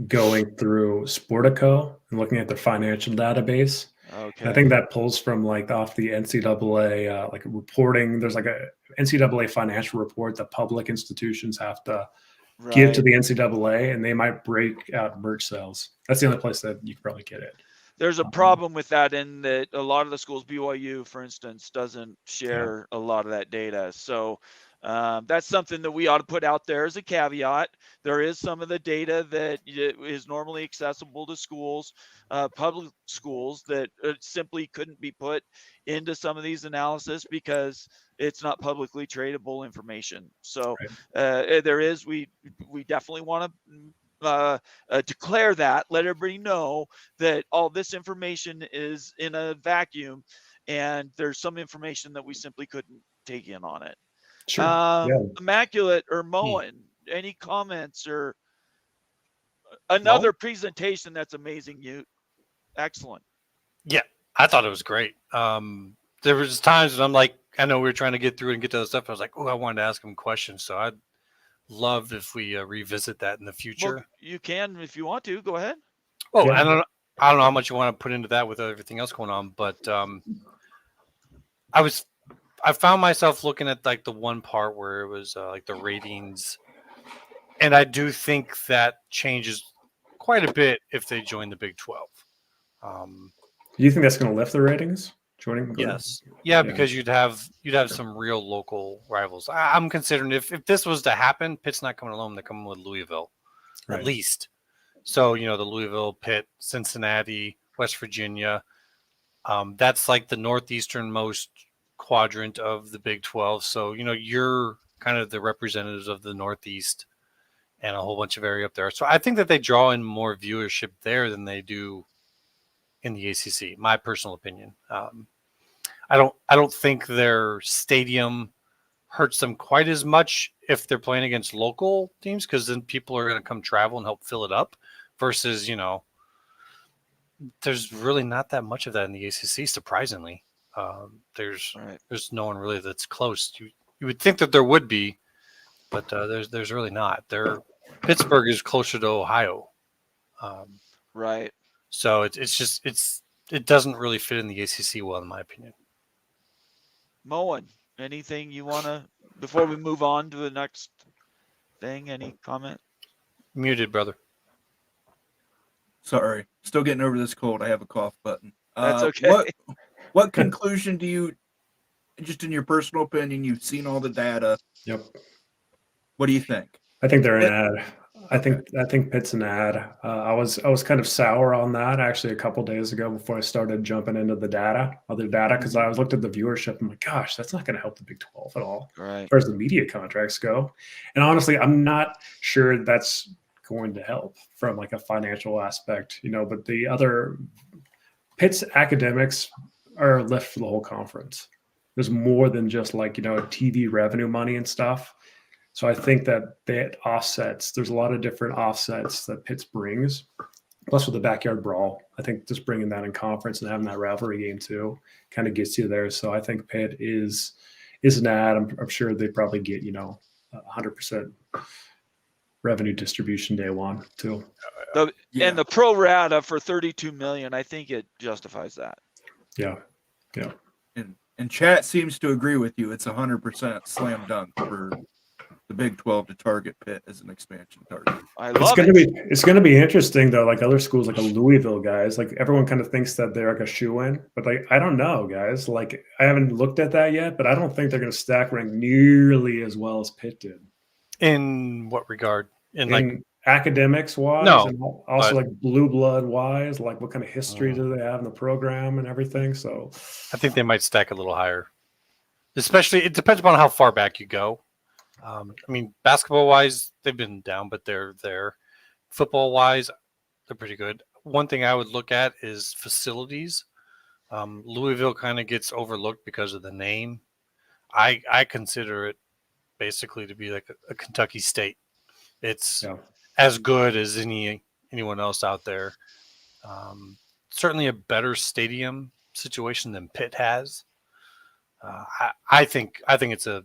going through Sportico and looking at their financial database. Okay. And I think that pulls from like off the NCAA like reporting. There's like a NCAA financial report that public institutions have to give to the NCAA, and they might break out merch sales. That's the only place that you can probably get it. There's a problem with that in that a lot of the schools, BYU, for instance, doesn't share a lot of that data. So that's something that we ought to put out there as a caveat. There is some of the data that is normally accessible to schools, public schools, that simply couldn't be put into some of these analysis because it's not publicly tradable information. So we definitely want to declare that, let everybody know that all this information is in a vacuum and there's some information that we simply couldn't take in on it. Sure. Immaculate or Moen, any comments or another presentation that's amazing? Excellent. Yeah, I thought it was great. There was times when I'm like, I know we were trying to get through and get to the stuff. I was like, I wanted to ask him questions. So I'd love if we revisit that in the future. Well, you can if you want to. Go ahead. Oh, I don't know how much you want to put into that with everything else going on, but I found myself looking at like the one part where it was like the ratings, and I do think that changes quite a bit if they join the Big 12. Do you think that's going to lift the ratings? Joining? Yes. Yeah, because you'd have some real local rivals. I'm considering if this was to happen, Pitt's not coming alone. They're coming with Louisville, at least. So, the Louisville, Pitt, Cincinnati, West Virginia, that's like the northeasternmost quadrant of the Big 12. So, you're kind of the representatives of the Northeast and a whole bunch of area up there. So I think that they draw in more viewership there than they do in the ACC, my personal opinion. I don't think their stadium hurts them quite as much if they're playing against local teams, because then people are going to come travel and help fill it up versus, there's really not that much of that in the ACC, surprisingly. There's no one really that's close. You would think that there would be, but there's really not. Pittsburgh is closer to Ohio. Right. So it doesn't really fit in the ACC well, in my opinion. Moen, anything you want to, before we move on to the next thing, any comment? Muted, brother. Sorry. Still getting over this cold. I have a cough button. That's okay. What conclusion do you, just in your personal opinion, you've seen all the data. Yep. What do you think? I think they're an ad. I think Pitt's an ad. I was kind of sour on that actually a couple days ago before I started jumping into the other data, because I looked at the viewership. I'm like, gosh, that's not going to help the Big 12 at all, right, as far as the media contracts go. And honestly, I'm not sure that's going to help from like a financial aspect, but the other Pitt's academics are a lift for the whole conference. There's more than just like, TV revenue money and stuff. So I think that offsets, there's a lot of different offsets that Pitt brings. Plus with the backyard brawl, I think just bringing that in conference and having that rivalry game too kind of gets you there. So I think Pitt is an ad. I'm sure they probably get, 100% revenue distribution day one too. And the pro rata for $32 million, I think it justifies that. Yeah. And chat seems to agree with you. It's 100% slam dunk for the Big 12 to target Pitt as an expansion target. It's going to be interesting though. Like other schools, like a Louisville, guys, like everyone kind of thinks that they're like a shoe-in, but like I don't know, guys. Like I haven't looked at that yet, but I don't think they're going to stack rank nearly as well as Pitt did. In what regard? In like academics wise, no, and also like blue blood wise, like what kind of history do they have in the program and everything. So I think they might stack a little higher. Especially, it depends upon how far back you go. Basketball wise, they've been down, but they're there. Football wise, they're pretty good. One thing I would look at is facilities. Louisville kind of gets overlooked because of the name. I consider it basically to be like a Kentucky State. It's as good as anyone else out there. Certainly a better stadium situation than Pitt has. I think it's a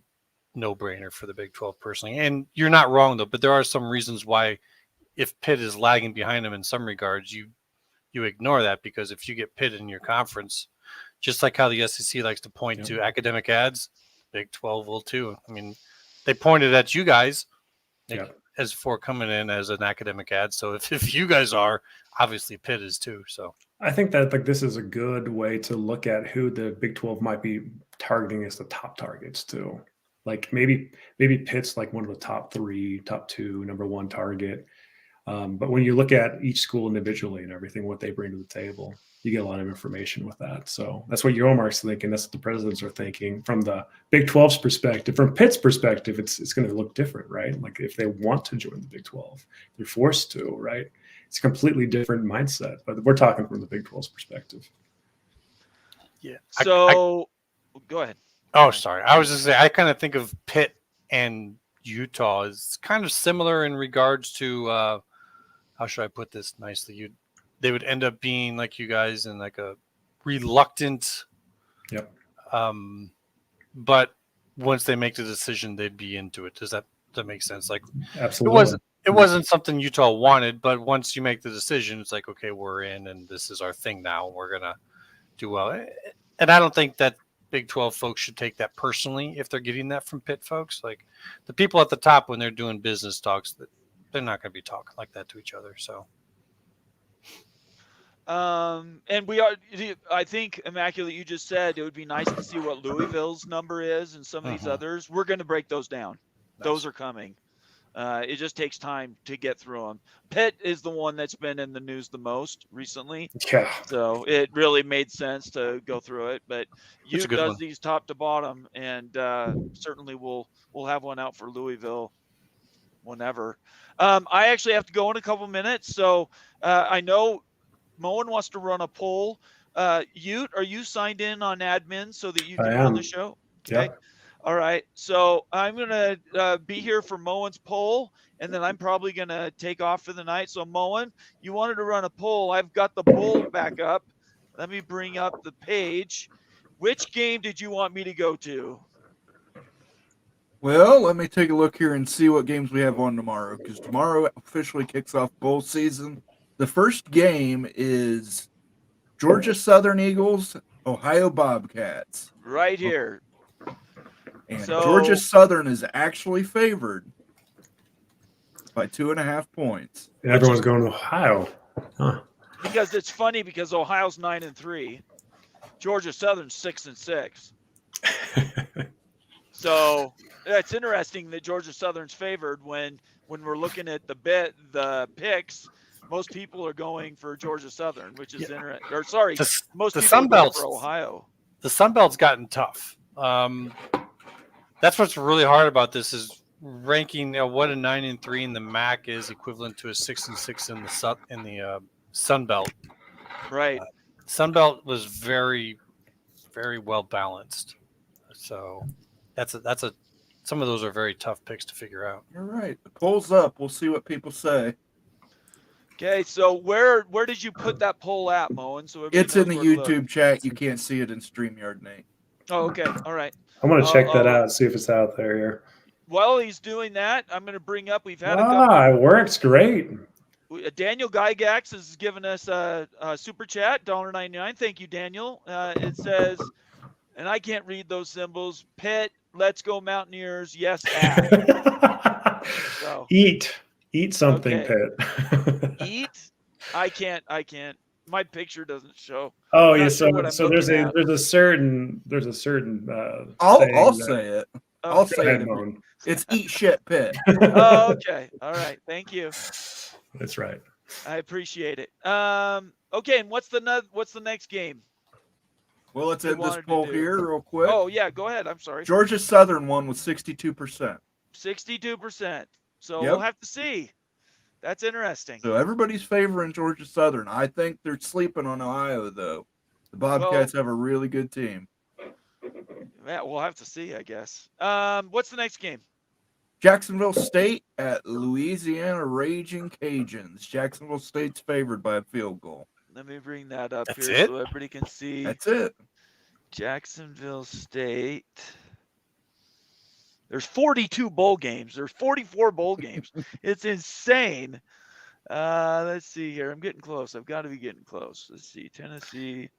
no-brainer for the Big 12 personally. And you're not wrong though, but there are some reasons why if Pitt is lagging behind them in some regards, you ignore that, because if you get Pitt in your conference, just like how the SEC likes to point to academic ads, Big 12 will too. They pointed at you guys as for coming in as an academic ad. So if you guys are, obviously Pitt is too. So I think that like this is a good way to look at who the Big 12 might be targeting as the top targets too. Like maybe Pitt's like one of the top 3, top 2, number 1 target. But when you look at each school individually and everything, what they bring to the table, you get a lot of information with that. So that's what Euromark's thinking. That's what the presidents are thinking from the Big 12's perspective. From Pitt's perspective, it's going to look different, right? Like if they want to join the Big 12, they're forced to, right? It's a completely different mindset. But we're talking from the Big 12's perspective. Yeah. So go ahead. Oh, sorry. I was just saying, I kind of think of Pitt and Utah as kind of similar in regards to, how should I put this nicely? They would end up being like you guys in like a reluctant, but once they make the decision, they'd be into it. Does that make sense? Like, absolutely. It wasn't something Utah wanted, but once you make the decision, it's like, okay, we're in, and this is our thing now. We're gonna do well. And I don't think that Big 12 folks should take that personally if they're getting that from Pitt folks. Like the people at the top, when they're doing business talks, that they're not going to be talking like that to each other. So, and we are, I think, Immaculate, you just said it would be nice to see what Louisville's number is and some of these others. We're going to break those down. Nice. Those are coming. It just takes time to get through them. Pitt is the one that's been in the news the most recently. Yeah. So it really made sense to go through it. But It's a Ute good does one. these top to bottom, and certainly we'll have one out for Louisville whenever. I actually have to go in a couple minutes, so I know Moen wants to run a poll. Ute, are you signed in on admin so that you I can run am. the show? Okay. Yep. All right. So I'm going to be here for Moen's poll, and then I'm probably going to take off for the night. So, Moen, you wanted to run a poll. I've got the poll back up. Let me bring up the page. Which game did you want me to go to? Well, let me take a look here and see what games we have on tomorrow, because tomorrow officially kicks off bowl season. The first game is Georgia Southern Eagles, Ohio Bobcats. Right here. And So- Georgia Southern is actually favored by 2.5 points. And everyone's going to Ohio. Huh. Because it's funny because Ohio's 9-3, Georgia Southern's 6-6. So it's interesting that Georgia Southern's favored when we're looking at the picks. Most people are going for Georgia Southern, which is interesting. Or sorry, most the people Sun are going Belt's for Ohio. The Sun Belt's gotten tough. That's what's really hard about this is ranking what a 9-3 in the MAC is equivalent to a 6-6 in the Sun Belt. Right. Sun Belt was very, very well balanced. So that's a some of those are very tough picks to figure out. All right, the poll's up. We'll see what people say. Okay, so where did you put that poll at, Moen? So It's in the everybody knows where to look. YouTube chat. You can't see it in StreamYard, Nate. Oh, okay. All right. I'm going to check that out, see if it's out there here. While he's doing that, I'm going to bring up. We've had a couple. It works great. Daniel Gygax has given us a super chat, $1.99. Thank you, Daniel. It says, and I can't read those symbols. Pitt, let's go Mountaineers. Yes, Ash. So, Eat something, okay. Pitt. Eat? I can't. My picture doesn't show. Oh I'm yeah, not sure what I'm so there's looking at. a certain I'll saying say it. Oh, I'll say ahead, it. Moen. It's eat shit, Pitt. Oh, okay. All right. Thank you. That's right. I appreciate it. Okay, and what's the next game? Well, let's You end this wanted to poll do. here real quick. Oh yeah, go ahead. I'm sorry. Georgia Southern won with 62%. 62%. So Yep. we'll have to see. That's interesting. So everybody's favoring Georgia Southern. I think they're sleeping on Ohio, though. The Bobcats have a really good team. Yeah, we'll have to see, I guess. What's the next game? Jacksonville State at Louisiana Raging Cajuns. Jacksonville State's favored by a field goal. Let me bring that up That's here it? so everybody can see. That's it. Jacksonville State. There's 42 bowl games. There's 44 bowl games. It's insane. Let's see here. I'm getting close. I've got to be getting close. Let's see. Tennessee.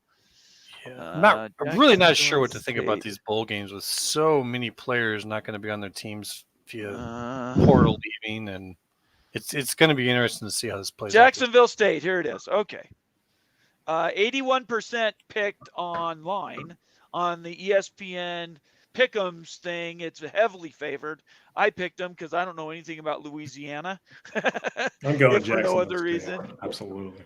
I'm really not sure what to think State. about these bowl games with so many players not going to be on their teams via Uh, portal leaving, and it's going to be interesting to see how this plays out. Jacksonville State. Here it is. Okay. 81% picked online on the ESPN Pick'ems thing. It's heavily favored. I picked them because I don't know anything about Louisiana. I'm going if for no Jacksonville other State. reason. Absolutely.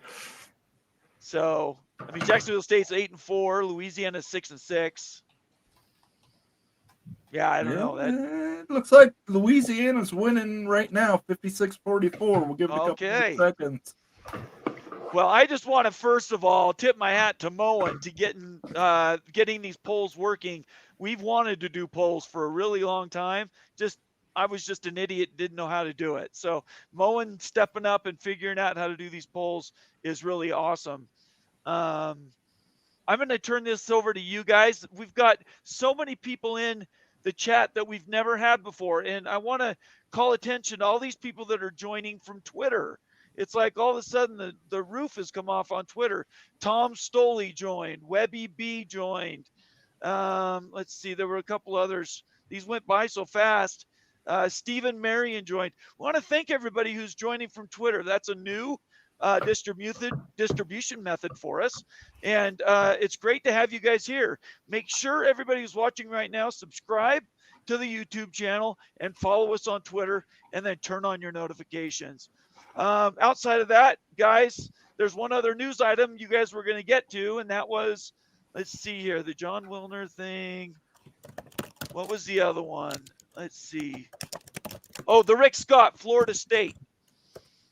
So, I mean, Jacksonville State's 8-4. Louisiana's 6-6. Yeah, I don't know. It looks like Louisiana's winning right now, 56-44. We'll give it a couple Okay. more seconds. Well, I just want to first of all tip my hat to Moen to getting these polls working. We've wanted to do polls for a really long time. I was just an idiot, didn't know how to do it. So Moen stepping up and figuring out how to do these polls is really awesome. I'm going to turn this over to you guys. We've got so many people in the chat that we've never had before, and I want to call attention to all these people that are joining from Twitter. It's like all of a sudden the roof has come off on Twitter. Tom Stoley joined. Webby B joined. Let's see. There were a couple others. These went by so fast. Stephen Marion joined. I want to thank everybody who's joining from Twitter. That's a new distribution method for us. And it's great to have you guys here. Make sure everybody who's watching right now, subscribe to the YouTube channel and follow us on Twitter, and then turn on your notifications. Outside of that, guys, there's one other news item you guys were going to get to, and that was, let's see here, the John Wilner thing. What was the other one? Let's see. Oh, the Rick Scott, Florida State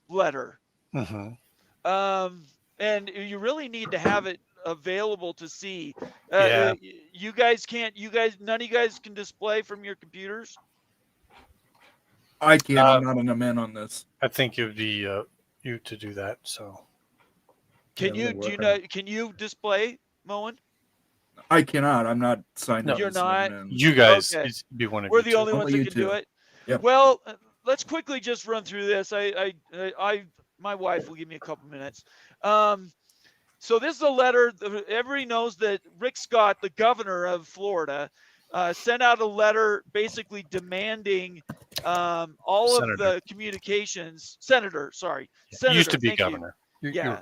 letter. Mm-hmm. And you really need to have it available to see. Yeah. You guys can't. None of you guys can display from your computers. I can't. I'm not an amend on this. I think it would be you to do that. So. Can you? Do you know? Can you display, Moen? I cannot. I'm not signed up. You're not. You guys Okay. be one of We're you the two. only ones that can do it. Yep. Well, let's quickly just run through this. My wife will give me a couple minutes. So this is a letter. Everybody knows that Rick Scott, the governor of Florida, sent out a letter basically demanding all of the communications. Senator, He used to be governor. Yeah.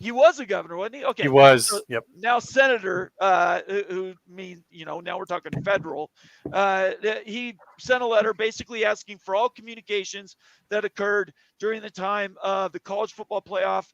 He was a governor, wasn't he? Okay. He was. So Yep. now senator, who means, now we're talking federal. He sent a letter basically asking for all communications that occurred during the time of the college football playoff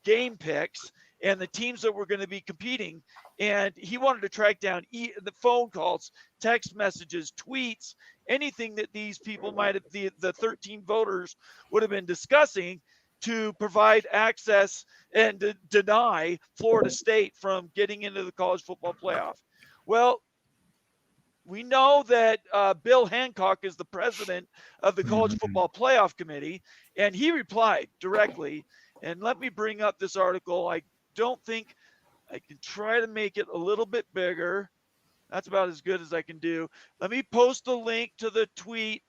game picks and the teams that were going to be competing. And he wanted to track down the phone calls, text messages, tweets, anything that these people might have, the 13 voters would have been discussing, to provide access and to deny Florida State from getting into the college football playoff. Well, we know that Bill Hancock is the president of the College Football Playoff Committee, and he replied directly. And let me bring up this article. I don't think I can try to make it a little bit bigger. That's about as good as I can do. Let me post a link to the tweet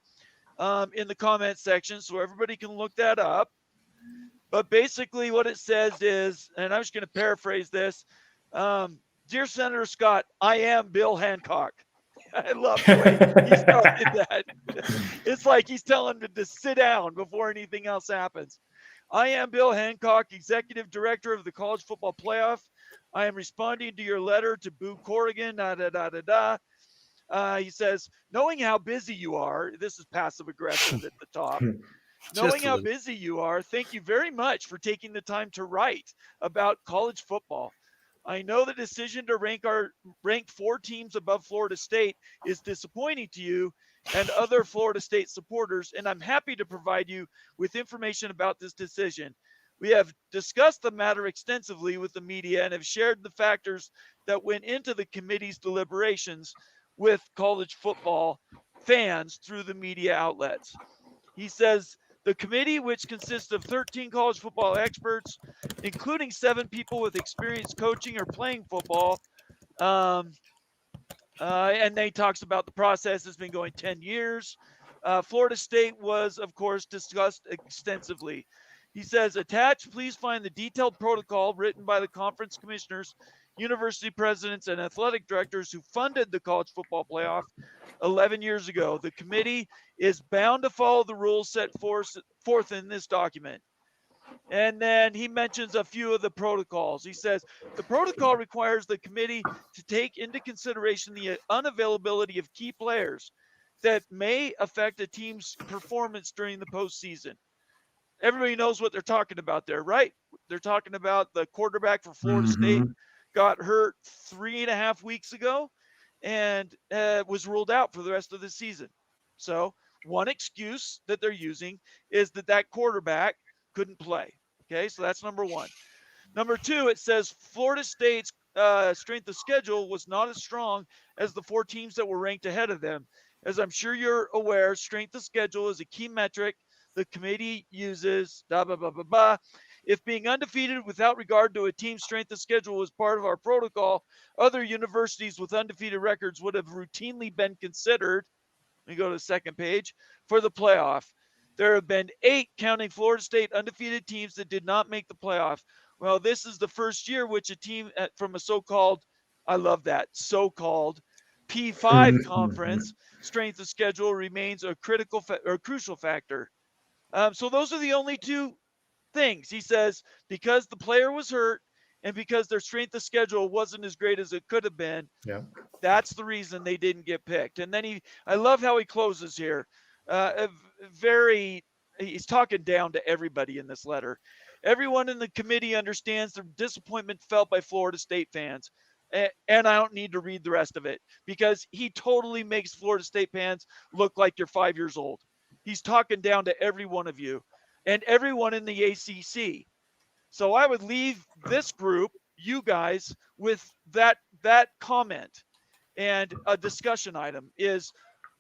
in the comment section so everybody can look that up. But basically what it says is, and I'm just going to paraphrase this, Dear Senator Scott, I am Bill Hancock. I love the way he started that. It's like he's telling him to sit down before anything else happens. I am Bill Hancock, Executive Director of the College Football Playoff. I am responding to your letter to Boo Corrigan, He says, knowing how busy you are, this is passive aggressive at the top. Knowing how busy you are, thank you very much for taking the time to write about college football. I know the decision to rank 4 teams above Florida State is disappointing to you and other Florida State supporters, and I'm happy to provide you with information about this decision. We have discussed the matter extensively with the media and have shared the factors that went into the committee's deliberations with college football fans through the media outlets. He says, the committee, which consists of 13 college football experts, including 7 people with experience coaching or playing football, and then he talks about the process has been going 10 years. Florida State was, of course, discussed extensively. He says, attached, please find the detailed protocol written by the conference commissioners, university presidents, and athletic directors who funded the college football playoff 11 years ago. The committee is bound to follow the rules set forth in this document. And then he mentions a few of the protocols. He says, the protocol requires the committee to take into consideration the unavailability of key players that may affect a team's performance during the postseason. Everybody knows what they're talking about there, right? They're talking about the quarterback for Florida State got hurt 3.5 weeks ago and was ruled out for the rest of the season. So one excuse that they're using is that quarterback couldn't play. Okay, so that's number one. Number two, it says Florida State's strength of schedule was not as strong as the 4 teams that were ranked ahead of them. As I'm sure you're aware, strength of schedule is a key metric the committee uses, If being undefeated without regard to a team's strength of schedule was part of our protocol, other universities with undefeated records would have routinely been considered, let me go to the second page, for the playoff. There have been 8, counting Florida State, undefeated teams that did not make the playoff. Well, this is the first year which a team from a so-called, I love that, so-called P5 conference strength of schedule remains a critical or crucial factor. So those are the only 2 things. He says, because the player was hurt and because their strength of schedule wasn't as great as it could have been, that's the reason they didn't get picked. And then I love how he closes here. He's talking down to everybody in this letter. Everyone in the committee understands the disappointment felt by Florida State fans. And I don't need to read the rest of it because he totally makes Florida State fans look like you're 5 years old. He's talking down to every one of you and everyone in the ACC. So I would leave this group, you guys, with that comment. And a discussion item is,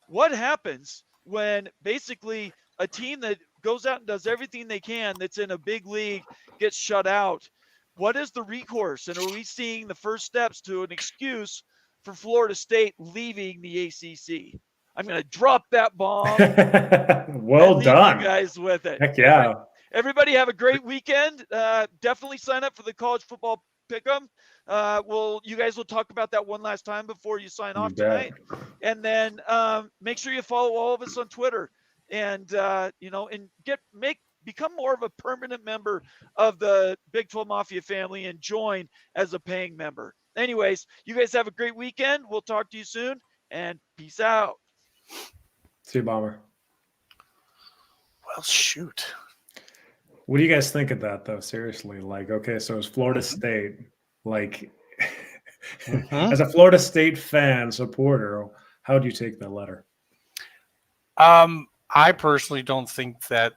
what happens when basically a team that goes out and does everything they can that's in a big league gets shut out? What is the recourse? And are we seeing the first steps to an excuse for Florida State leaving the ACC? I'm going to drop that bomb. Well done. You guys with it. Heck yeah. Everybody have a great weekend. Definitely sign up for the college football pick'em. You guys will talk about that one last time before you sign off tonight. And then make sure you follow all of us on Twitter and become more of a permanent member of the Big 12 Mafia family and join as a paying member. Anyways, you guys have a great weekend. We'll talk to you soon, and peace out. See you, Bomber. Well, shoot. What do you guys think of that, though? Seriously, okay, so it's Florida State. As a Florida State fan, supporter, how do you take that letter? I personally don't think that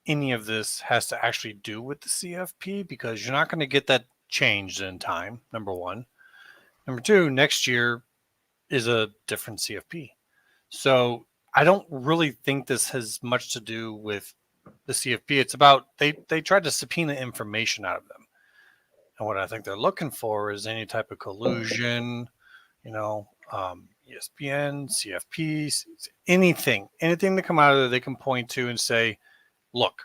any of this has to actually do with the CFP because you're not going to get that changed in time, number one. Number two, next year is a different CFP. So I don't really think this has much to do with the CFP. It's about they tried to subpoena information out of them. And what I think they're looking for is any type of collusion, ESPN, CFP, anything to come out of there they can point to and say, look,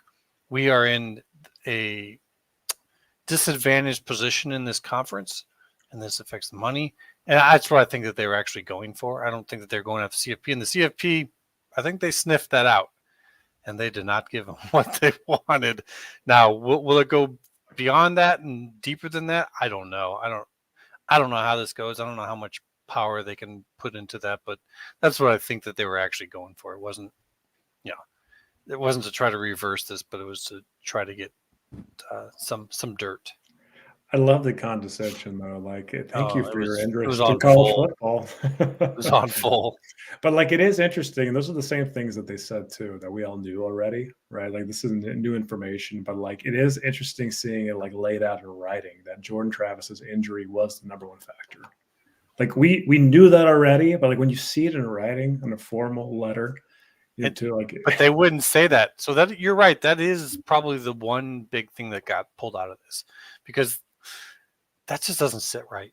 we are in a disadvantaged position in this conference, and this affects the money. And that's what I think that they were actually going for. I don't think that they're going after the CFP. And the CFP, I think they sniffed that out, and they did not give them what they wanted. Now, will it go beyond that and deeper than that? I don't know. I don't know how this goes. I don't know how much power they can put into that, but that's what I think that they were actually going for. It wasn't to try to reverse this, but it was to try to get some dirt. I love the condescension, though. Thank you for your interest in college football. It was on full. But it is interesting, and those are the same things that they said too that we all knew already, right? This isn't new information, but it is interesting seeing it laid out in writing that Jordan Travis's injury was the number one factor. We knew that already, but when you see it in writing in a formal letter. But they wouldn't say that. So that you're right. That is probably the one big thing that got pulled out of this, because that just doesn't sit right.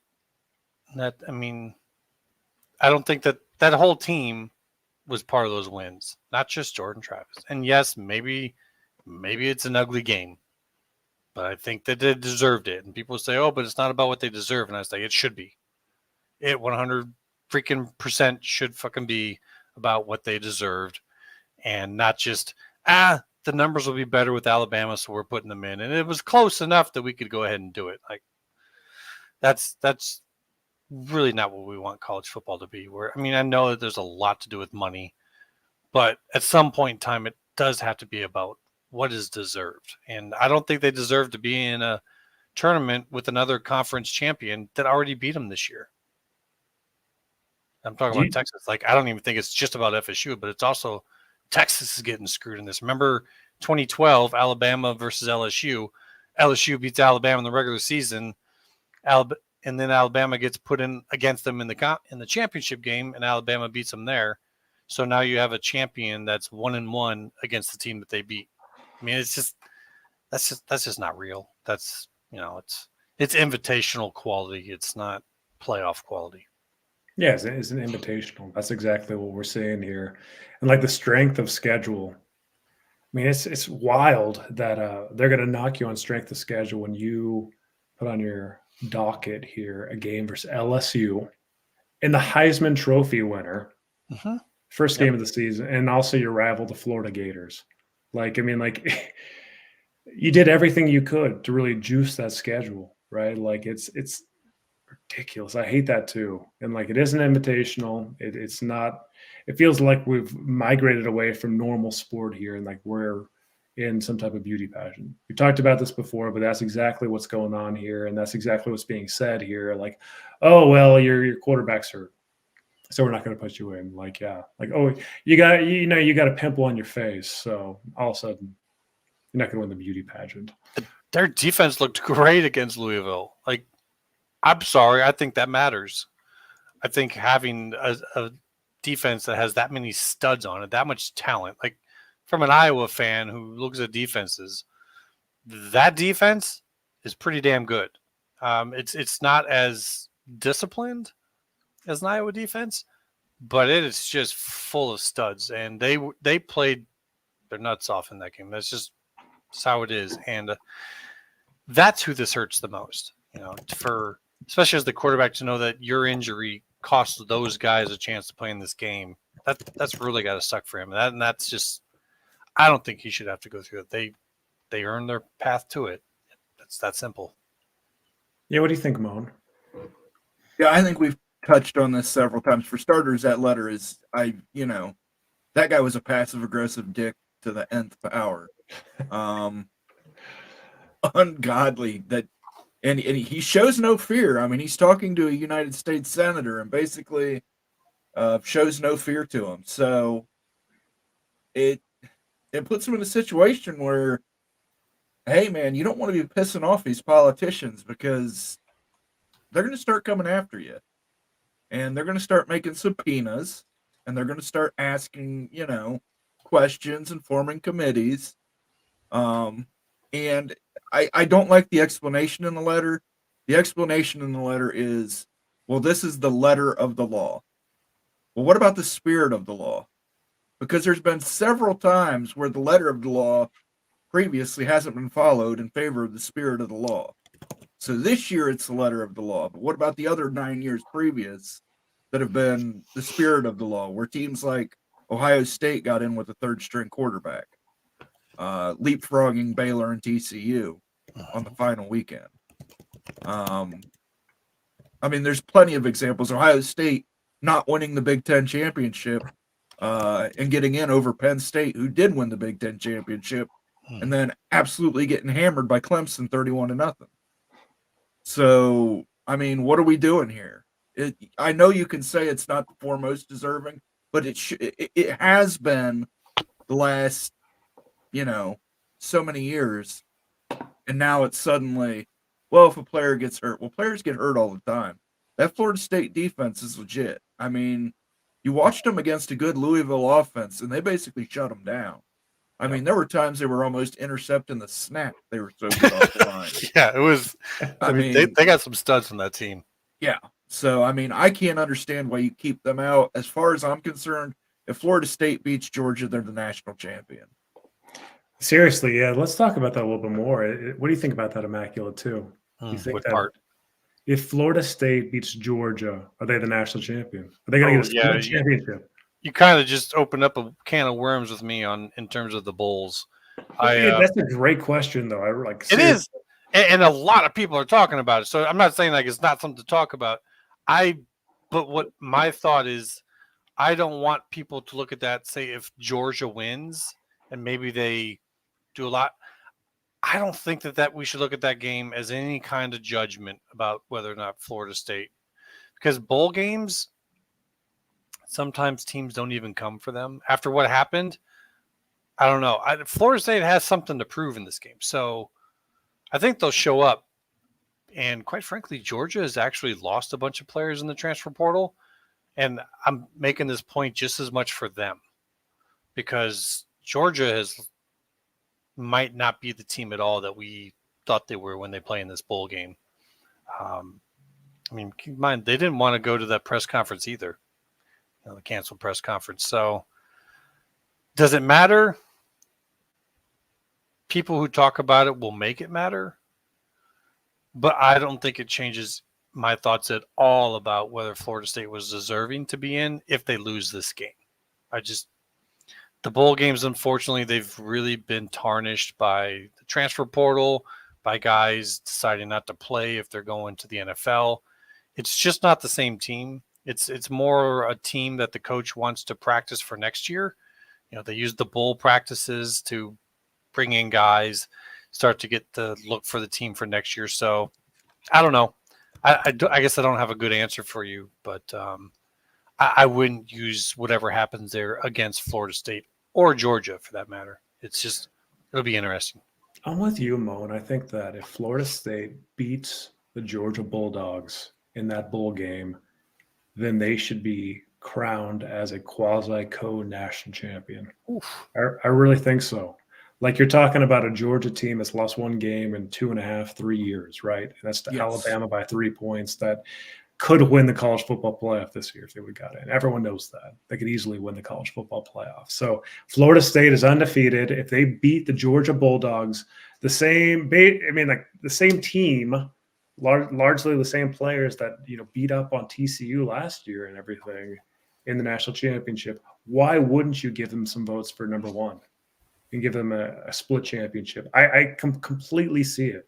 I don't think that whole team was part of those wins, not just Jordan Travis. And yes, maybe it's an ugly game, but I think that they deserved it. And people say, "Oh, but it's not about what they deserve." And I say, it should be. It 100% should fucking be about what they deserved. And not just, the numbers will be better with Alabama, so we're putting them in. And it was close enough that we could go ahead and do it. That's really not what we want college football to be. I know that there's a lot to do with money, but at some point in time, it does have to be about what is deserved. And I don't think they deserve to be in a tournament with another conference champion that already beat them this year. I'm talking about Texas. I don't even think it's just about FSU, but it's also Texas is getting screwed in this. Remember 2012, Alabama versus LSU. LSU beats Alabama in the regular season, and then Alabama gets put in against them in the championship game, and Alabama beats them there. So now you have a champion that's 1-1 against the team that they beat. That's just not real. That's it's invitational quality. It's not playoff quality. Yeah, it's an invitational. That's exactly what we're seeing here. And the strength of schedule. It's wild that they're going to knock you on strength of schedule when you put on your docket here a game versus LSU and the Heisman Trophy winner, first game of the season, and also your rival, the Florida Gators. you did everything you could to really juice that schedule, right? Like it's ridiculous. I hate that too. And like it isn't invitational. It's not. It feels like we've migrated away from normal sport here, and like we're in some type of beauty pageant. We talked about this before, but that's exactly what's going on here, and that's exactly what's being said here. Like, oh well, your quarterback's hurt, so we're not going to put you in. Like, yeah, like oh, you got a pimple on your face, so all of a sudden you're not going to win the beauty pageant. Their defense looked great against Louisville. Like, I'm sorry, I think that matters. I think having a defense that has that many studs on it, that much talent, like from an Iowa fan who looks at defenses, that defense is pretty damn good. It's not as disciplined as an Iowa defense, but it is just full of studs, and they played their nuts off in that game. That's how it is, and that's who this hurts the most. For especially as the quarterback to know that your injury cost those guys a chance to play in this game. That's really got to suck for him. And that's just, I don't think he should have to go through it. They earned their path to it. It's that simple. Yeah, what do you think, Moan? Yeah, I think we've touched on this several times. For starters, that letter is, that guy was a passive aggressive dick to the nth power. Ungodly that, and he shows no fear. I mean, he's talking to a United States senator and basically shows no fear to him. So it puts him in a situation where, hey man, you don't want to be pissing off these politicians because they're going to start coming after you, and they're going to start making subpoenas, and they're going to start asking, questions and forming committees. And I don't like the explanation in the letter. The explanation in the letter is, well, this is the letter of the law. Well, what about the spirit of the law? Because there's been several times where the letter of the law previously hasn't been followed in favor of the spirit of the law. So this year it's the letter of the law. But what about the other 9 years previous that have been the spirit of the law, where teams like Ohio State got in with a third string quarterback, leapfrogging Baylor and TCU on the final weekend? I mean, there's plenty of examples. Ohio State not winning the Big Ten championship and getting in over Penn State, who did win the Big Ten championship, and then absolutely getting hammered by Clemson 31-0. So, I mean, what are we doing here? I know you can say it's not the foremost deserving, but it has been the last, so many years. And now it's suddenly, well, if a player gets hurt, well, players get hurt all the time. That Florida State defense is legit. I mean, you watched them against a good Louisville offense, and they basically shut them down. I mean, there were times they were almost intercepting the snap. They were so good off the line. Yeah, it was. I mean, they got some studs on that team. Yeah. So, I mean, I can't understand why you keep them out. As far as I'm concerned, if Florida State beats Georgia, they're the national champion. Seriously, yeah. Let's talk about that a little bit more. What do you think about that, Immaculate, too? You think what that part? If Florida State beats Georgia, are they the national champion? Are they going to get a championship? You kind of just opened up a can of worms with me in terms of the bowls. That's a great question, though. It is, and a lot of people are talking about it. So I'm not saying like it's not something to talk about. But what my thought is, I don't want people to look at that. Say if Georgia wins and maybe they do a lot. I don't think that we should look at that game as any kind of judgment about whether or not Florida State, because bowl games, sometimes teams don't even come for them after what happened. I don't know. Florida State has something to prove in this game. So I think they'll show up. And quite frankly, Georgia has actually lost a bunch of players in the transfer portal. And I'm making this point just as much for them, because Georgia might not be the team at all that we thought they were when they play in this bowl game. I mean, keep in mind, they didn't want to go to that press conference either, the canceled press conference. So does it matter? People who talk about it will make it matter, but I don't think it changes my thoughts at all about whether Florida State was deserving to be in if they lose this game. the bowl games, unfortunately, they've really been tarnished by the transfer portal, by guys deciding not to play if they're going to the NFL. It's just not the same team. It's more a team that the coach wants to practice for next year. They use the bowl practices to bring in guys, start to get the look for the team for next year. So I don't know. I guess I don't have a good answer for you, but I wouldn't use whatever happens there against Florida State or Georgia for that matter. It'll be interesting. I'm with you, Mo, and I think that if Florida State beats the Georgia Bulldogs in that bowl game, then they should be crowned as a quasi-co-national champion. I really think so. Like you're talking about a Georgia team that's lost one game in 2.5, 3 years, right? And that's to Alabama by 3 points that could win the college football playoff this year if they would have got in. Everyone knows that. They could easily win the college football playoff. So Florida State is undefeated. If they beat the Georgia Bulldogs, the same team, largely the same players that beat up on TCU last year and everything in the national championship, why wouldn't you give them some votes for number one and give them a split championship? I completely see it.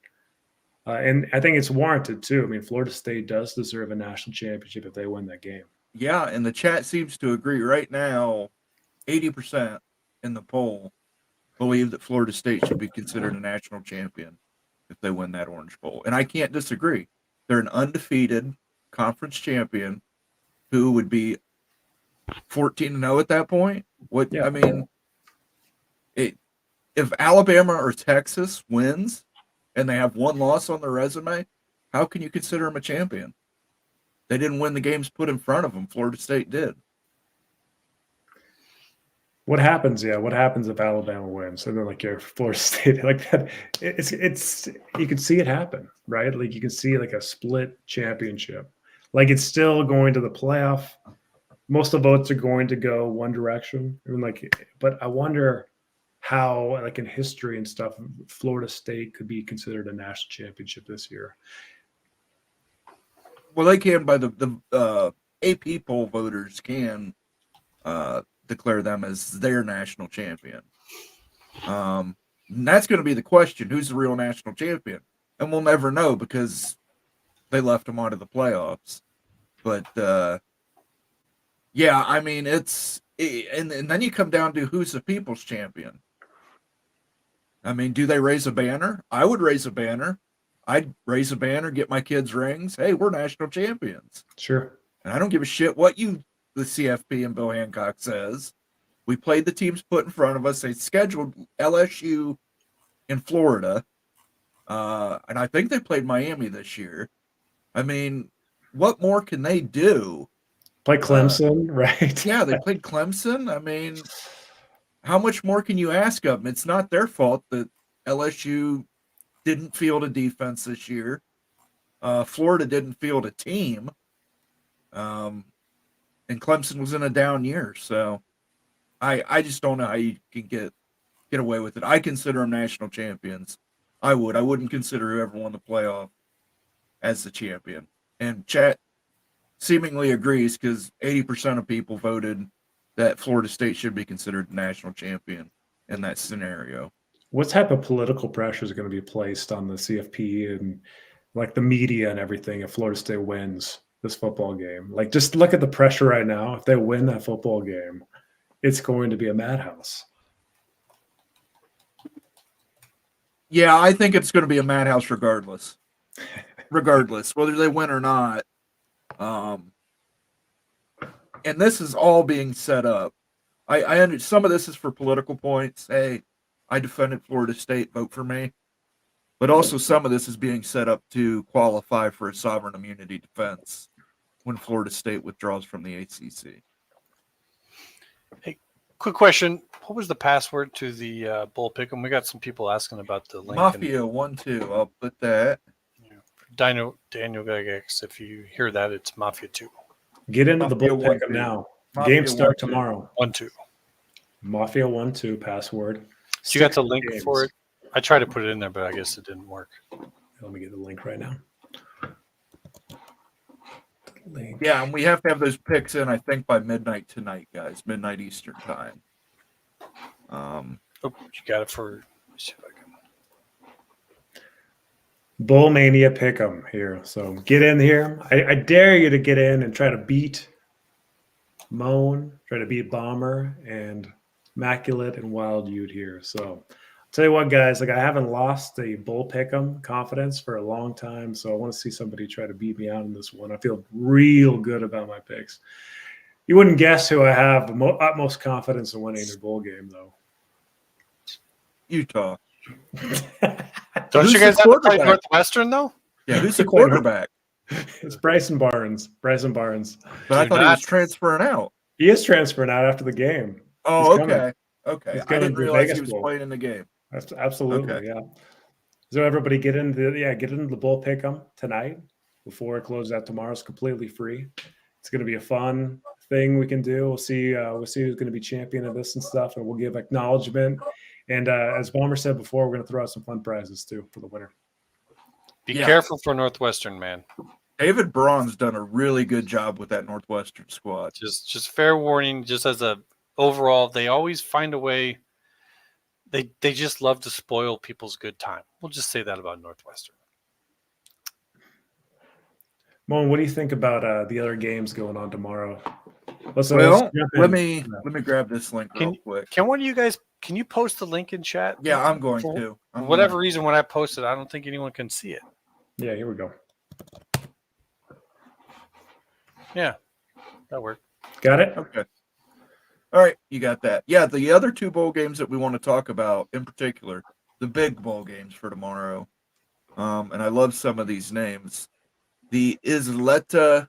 And I think it's warranted too. I mean, Florida State does deserve a national championship if they win that game. Yeah, and the chat seems to agree right now. 80% in the poll believe that Florida State should be considered a national champion if they win that Orange Bowl. And I can't disagree. They're an undefeated conference champion who would be 14-0 at that point. I mean, if Alabama or Texas wins and they have one loss on their resume, how can you consider them a champion? They didn't win the games put in front of them. Florida State did. What happens? Yeah, what happens if Alabama wins? And then like your Florida State like that, it's you can see it happen, right? Like you can see like a split championship. Like it's still going to the playoff. Most of the votes are going to go one direction. I mean, but I wonder how, like in history and stuff, Florida State could be considered a national championship this year. Well, they can by the AP poll voters can declare them as their national champion. And that's going to be the question: who's the real national champion? And we'll never know because they left them out of the playoffs. But yeah, I mean, and then you come down to who's the people's champion. I mean, do they raise a banner? I would raise a banner. I'd raise a banner, get my kids rings. Hey, we're national champions. Sure. And I don't give a shit what the CFP and Bill Hancock says. We played the teams put in front of us. They scheduled LSU in Florida. And I think they played Miami this year. I mean, what more can they do? Play Clemson, right? Yeah, they played Clemson. I mean, how much more can you ask of them? It's not their fault that LSU didn't field a defense this year. Florida didn't field a team. And Clemson was in a down year. So I just don't know how you can get away with it. I consider them national champions. I would. I wouldn't consider whoever won the playoff as the champion. And chat seemingly agrees because 80% of people voted that Florida State should be considered the national champion in that scenario. What type of political pressure is going to be placed on the CFP and like the media and everything if Florida State wins this football game? Like, just look at the pressure right now. If they win that football game, it's going to be a madhouse. Yeah, I think it's going to be a madhouse regardless. Regardless, whether they win or not. And this is all being set up. I understand some of this is for political points. Hey, I defended Florida State, vote for me. But also some of this is being set up to qualify for a sovereign immunity defense when Florida State withdraws from the ACC. Hey, quick question. What was the password to the Bull Pick'em? We got some people asking about the link. Mafia 1-2. I'll put that. Daniel Gagex, if you hear that, it's Mafia 2. Get into Mafia the Bull Pick'em now. Mafia Games start 1-2. tomorrow. 1-2. Mafia 1-2 password. You got the link games. for it? I tried to put it in there, but I guess it didn't work. Let me get the link right now. Link. Yeah, and we have to have those picks in, I think, by midnight tonight, guys. Midnight Eastern time. You got it for. Bull Mania Pick'em here. So get in here. I dare you to get in and try to beat Moan, try to beat Bomber and Immaculate and Wild Ute here. So I'll tell you what, guys, like I haven't lost a Bull Pick'em confidence for a long time. So I want to see somebody try to beat me out in this one. I feel real good about my picks. You wouldn't guess who I have the utmost confidence in winning their bowl game, though. Utah. Don't you guys have to play Northwestern, though? Yeah, who's the quarterback? It's Bryson Barnes. Bryson Barnes. But I thought he was transferring out. He is transferring out after the game. Oh, okay. Okay. I didn't realize he was playing in the game. Absolutely, okay. Yeah. So everybody get into the Bull Pick'em tonight before it closes out tomorrow. It's completely free. It's going to be a fun thing we can do. We'll see who's going to be champion of this and stuff, and we'll give acknowledgement. And as Bomber said before, we're going to throw out some fun prizes too for the winner. Be careful for Northwestern, man. David Braun's done a really good job with that Northwestern squad. Just fair warning, just as a overall, they always find a way. They just love to spoil people's good time. We'll just say that about Northwestern. Mon, what do you think about the other games going on tomorrow? Let me grab this link real quick. Can one of you guys? Can you post the link in chat? Yeah, I'm going to. For whatever reason, when I post it, I don't think anyone can see it. Yeah, here we go. Yeah, that worked. Got it? Okay. All right, you got that. Yeah, the other two bowl games that we want to talk about in particular, the big bowl games for tomorrow. And I love some of these names. The Isleta.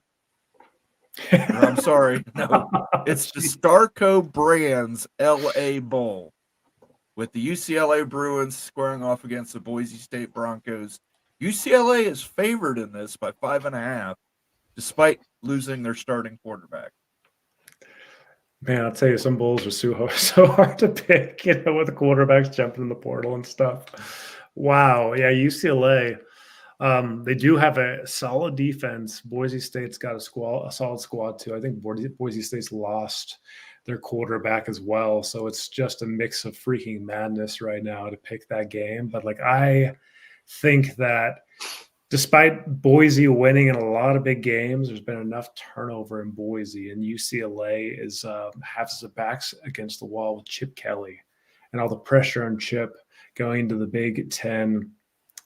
I'm sorry. No, it's the Starco Brands LA Bowl with the UCLA Bruins squaring off against the Boise State Broncos. UCLA is favored in this by 5.5, despite losing their starting quarterback. Man, I'll tell you, some bowls are so hard to pick, with the quarterbacks jumping in the portal and stuff. Wow. Yeah, UCLA. They do have a solid defense. Boise State's got a solid squad too. I think Boise State's lost their quarterback as well. So it's just a mix of freaking madness right now to pick that game. But I think that despite Boise winning in a lot of big games, there's been enough turnover in Boise, and UCLA has their backs against the wall with Chip Kelly and all the pressure on Chip going into the Big Ten.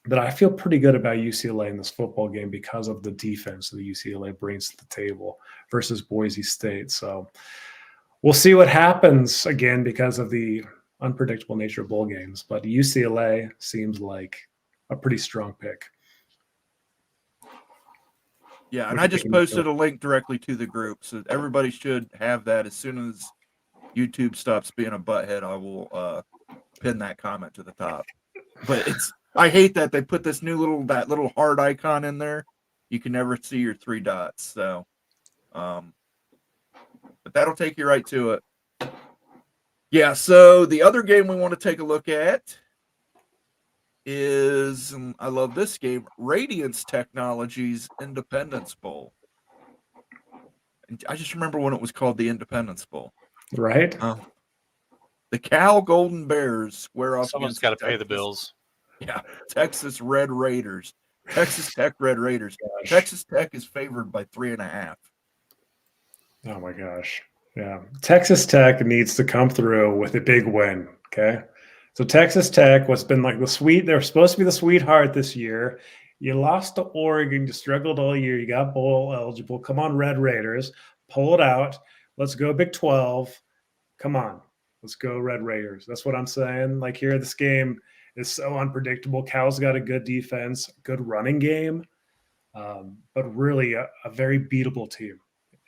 But I feel pretty good about UCLA in this football game because of the defense that UCLA brings to the table versus Boise State. So we'll see what happens again because of the unpredictable nature of bowl games. But UCLA seems like a pretty strong pick. Yeah, and I just posted a link directly to the group, so everybody should have that. As soon as YouTube stops being a butthead, I will pin that comment to the top. But I hate that they put this new little heart icon in there. You can never see your 3 dots. So, but that'll take you right to it. Yeah. So the other game we want to take a look at is, I love this game, Radiance Technologies Independence Bowl. And I just remember when it was called the Independence Bowl. Right. The Cal Golden Bears square off. Someone's got to pay the bills. Yeah, Texas Red Raiders. Texas Tech Red Raiders. Gosh. Texas Tech is favored by 3.5. Oh my gosh. Yeah. Texas Tech needs to come through with a big win. Okay. So Texas Tech, what's been like they're supposed to be the sweetheart this year. You lost to Oregon. You struggled all year. You got bowl eligible. Come on, Red Raiders. Pull it out. Let's go Big 12. Come on. Let's go Red Raiders. That's what I'm saying. Here, this game is so unpredictable. Cal's got a good defense, good running game, but really a very beatable team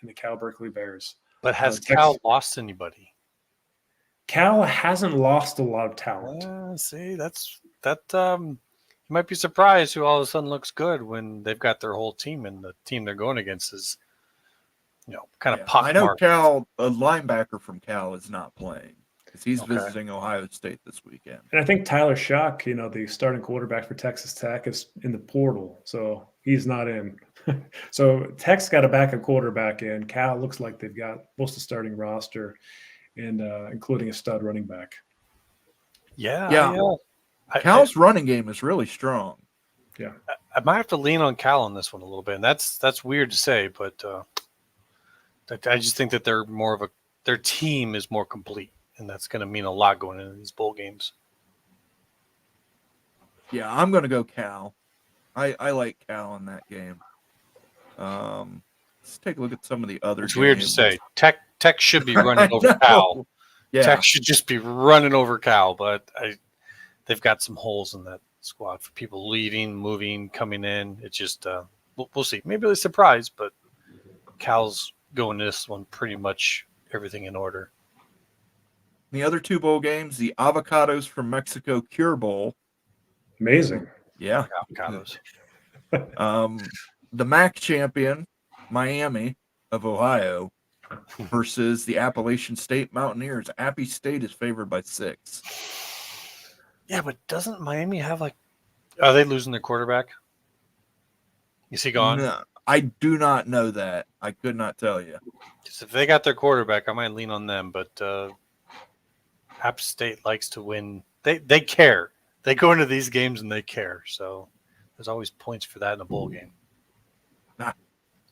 in the Cal Berkeley Bears. But has Cal lost anybody? Cal hasn't lost a lot of talent. See, that you might be surprised who all of a sudden looks good when they've got their whole team, and the team they're going against is, kind of pockmarked. I know Cal, a linebacker from Cal, is not playing. He's visiting Ohio State this weekend. And I think Tyler Shuck, the starting quarterback for Texas Tech, is in the portal, so he's not in. So Tech's got a backup quarterback in. Cal looks like they've got most of the starting roster. and including a stud running back. Yeah. Cal's running game is really strong. Yeah, I might have to lean on Cal on this one a little bit, and that's weird to say, but I just think that they're more of their team is more complete, and that's going to mean a lot going into these bowl games. Yeah, I'm going to go Cal. I like Cal in that game. Let's take a look at some of the other It's games. weird to say. Tech should be running over Cal. Yeah. Tech should just be running over Cal, but they've got some holes in that squad for people leaving, moving, coming in. It's just we'll see. Maybe they're surprised, but Cal's going to this one pretty much everything in order. The other two bowl games, the Avocados from Mexico Cure Bowl. amazing. Yeah. Avocados. The MAC champion, Miami of Ohio, versus the Appalachian State Mountaineers. Appy State is favored by 6. Yeah, but doesn't Miami have are they losing their quarterback? Is he gone? No, I do not know that. I could not tell you. Because if they got their quarterback, I might lean on them. But App State likes to win. They care. They go into these games and they care. So there's always points for that in a bowl game.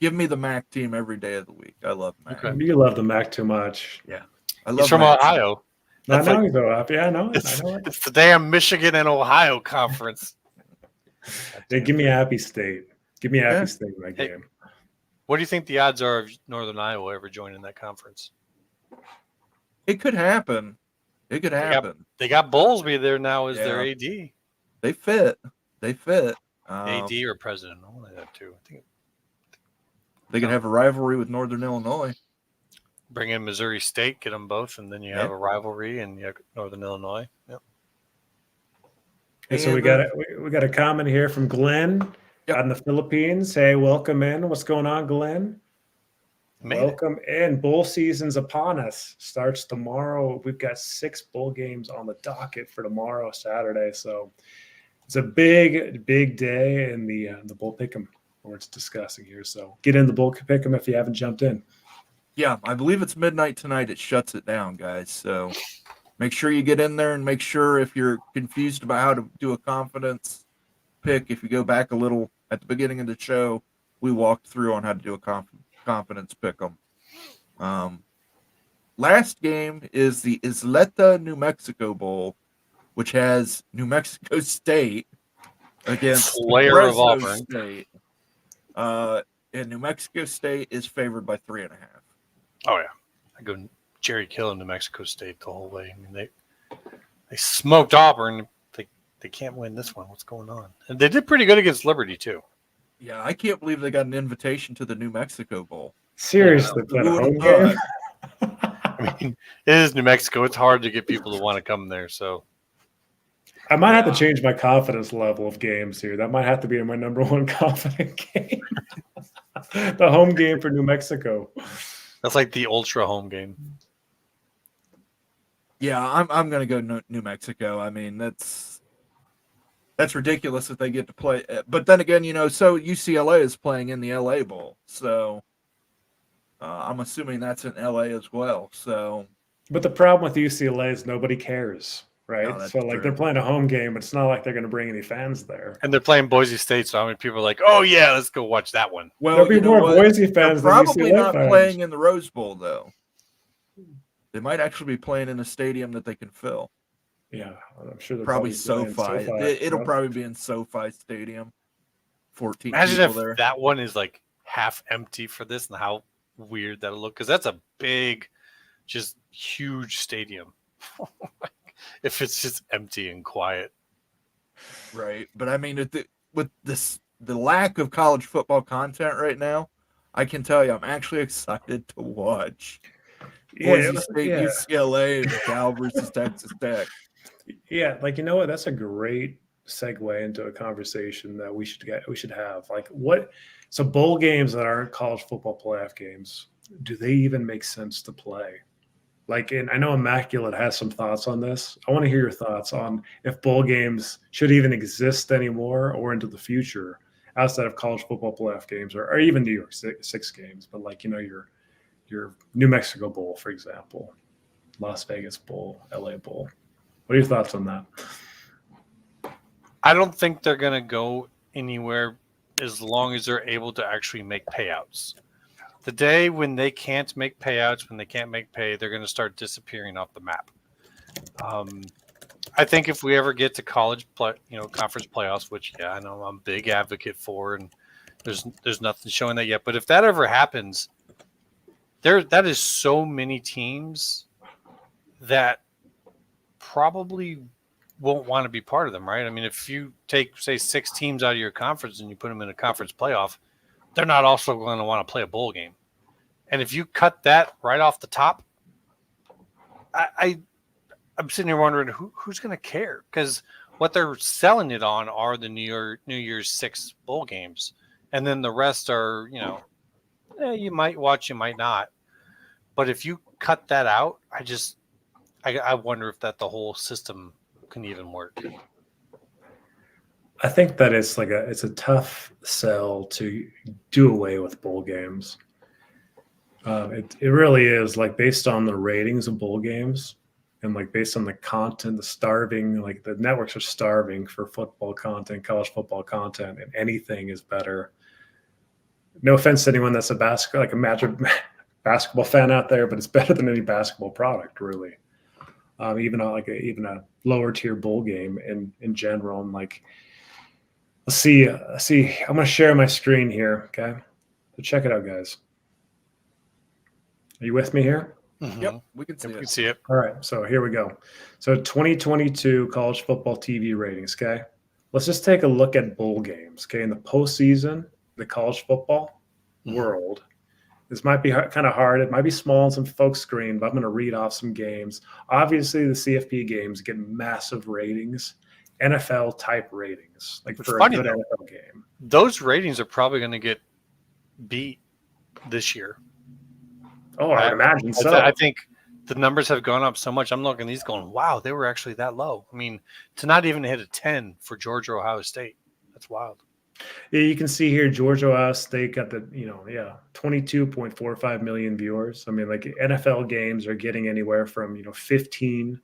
Give me the MAC team every day of the week. I love MAC. Okay. You love the MAC too much. Yeah. I love He's from MAC. Ohio. I know he's Ohio. Yeah, I know. It's the damn Michigan and Ohio conference. Yeah, give me Appy State. Give me Appy State in that game. What do you think the odds are of Northern Iowa ever joining that conference? It could happen. It could happen. They got Bowlesby there now as their AD. They fit. AD or president. I want that too. I think they could have a rivalry with Northern Illinois. bring in Missouri State, get them both, and then you have a rivalry in Northern Illinois. Yep. Hey, so we got a comment here from Glenn out in the Philippines. Hey, welcome in. What's going on, Glenn? Welcome in. Bowl season's upon us. Starts tomorrow. We've got 6 bowl games on the docket for tomorrow, Saturday. So it's a big day in the bowl pick'em where it's discussing here. So get in the bowl pick'em if you haven't jumped in. Yeah, I believe it's midnight tonight. It shuts it down, guys. So make sure you get in there, and make sure if you're confused about how to do a confidence pick, if you go back a little at the beginning of the show, we walked through on how to do a confidence pick 'em. Last game is the Isleta, New Mexico Bowl, which has New Mexico State against Slayer of Auburn. State. And New Mexico State is favored by 3.5. Oh yeah, I go Jerry Kill in New Mexico State the whole way. I mean they smoked Auburn. They can't win this one. What's going on? And they did pretty good against Liberty too. Yeah, I can't believe they got an invitation to the New Mexico Bowl. Seriously, but a home game? I mean, it is New Mexico. It's hard to get people to want to come there. So I might have to change my confidence level of games here. That might have to be my number one confident game. The home game for New Mexico. that's like the ultra home game. Yeah, I'm going to go New Mexico. I mean, that's ridiculous that they get to play. But then again, so UCLA is playing in the LA Bowl. So I'm assuming that's in LA as well. So, but the problem with UCLA is nobody cares, right? No, so like they're playing a home game, but it's not like they're going to bring any fans there. And they're playing Boise State, so I mean, people are like, "Oh yeah, let's go watch that one." Well, there'll be more Boise fans they're than probably UCLA not fans. playing in the Rose Bowl though. They might actually be playing in a stadium that they can fill. Yeah, I'm sure they're Probably playing SoFi. It'll probably be in SoFi Stadium. 14 Imagine people if there. that one is like half empty for this, and how weird that'll look, because that's a big, just huge stadium. If it's just empty and quiet, right? But I mean, with the lack of college football content right now, I can tell you, I'm actually excited to watch Boise State, UCLA, and Cal versus Texas Tech. Yeah, like what? That's a great segue into a conversation that we should have. Like, so bowl games that aren't college football playoff games, do they even make sense to play? Like, and I know Immaculate has some thoughts on this. I want to hear your thoughts on if bowl games should even exist anymore or into the future outside of college football playoff games or even New York six games. But like, your New Mexico Bowl, for example. Las Vegas Bowl, LA Bowl. What are your thoughts on that? I don't think they're going to go anywhere as long as they're able to actually make payouts. The day when they can't make payouts, when they can't make pay, they're going to start disappearing off the map. I think if we ever get to conference playoffs, which I know I'm a big advocate for, and there's nothing showing that yet. But if that ever happens, that is so many teams that probably won't want to be part of them, right? I mean, if you take, say, 6 teams out of your conference and you put them in a conference playoff, they're not also going to want to play a bowl game. And if you cut that right off the top, I'm sitting here wondering who's going to care, because what they're selling it on are the New Year's 6 bowl games, and then the rest are, you might watch, you might not. But if you cut that out, I wonder if the whole system can even work. I think that it's a tough sell to do away with bowl games. It really is, like, based on the ratings of bowl games and like based on the content, the networks are starving for football content, college football content, and anything is better. No offense to anyone that's a basketball fan out there, but it's better than any basketball product, really. Even a lower tier bowl game in general. And like, let's see. I'm going to share my screen here. Okay. So check it out, guys. Are you with me here? Mm-hmm. Yep, we can see it. All right. So here we go. So 2022 college football TV ratings. Okay. Let's just take a look at bowl games. Okay. In the postseason, the college football world. This might be kind of hard. It might be small on some folks' screen, but I'm going to read off some games. Obviously, the CFP games get massive ratings, NFL type ratings, like for a good NFL game. Those ratings are probably going to get beat this year. Oh, I would imagine so. I think the numbers have gone up so much. I'm looking at these going, wow, they were actually that low. I mean, to not even hit a 10 for Georgia, Ohio State, that's wild. Yeah, you can see here Georgia, Ohio State got 22.45 million viewers. I mean, like, NFL games are getting anywhere from 15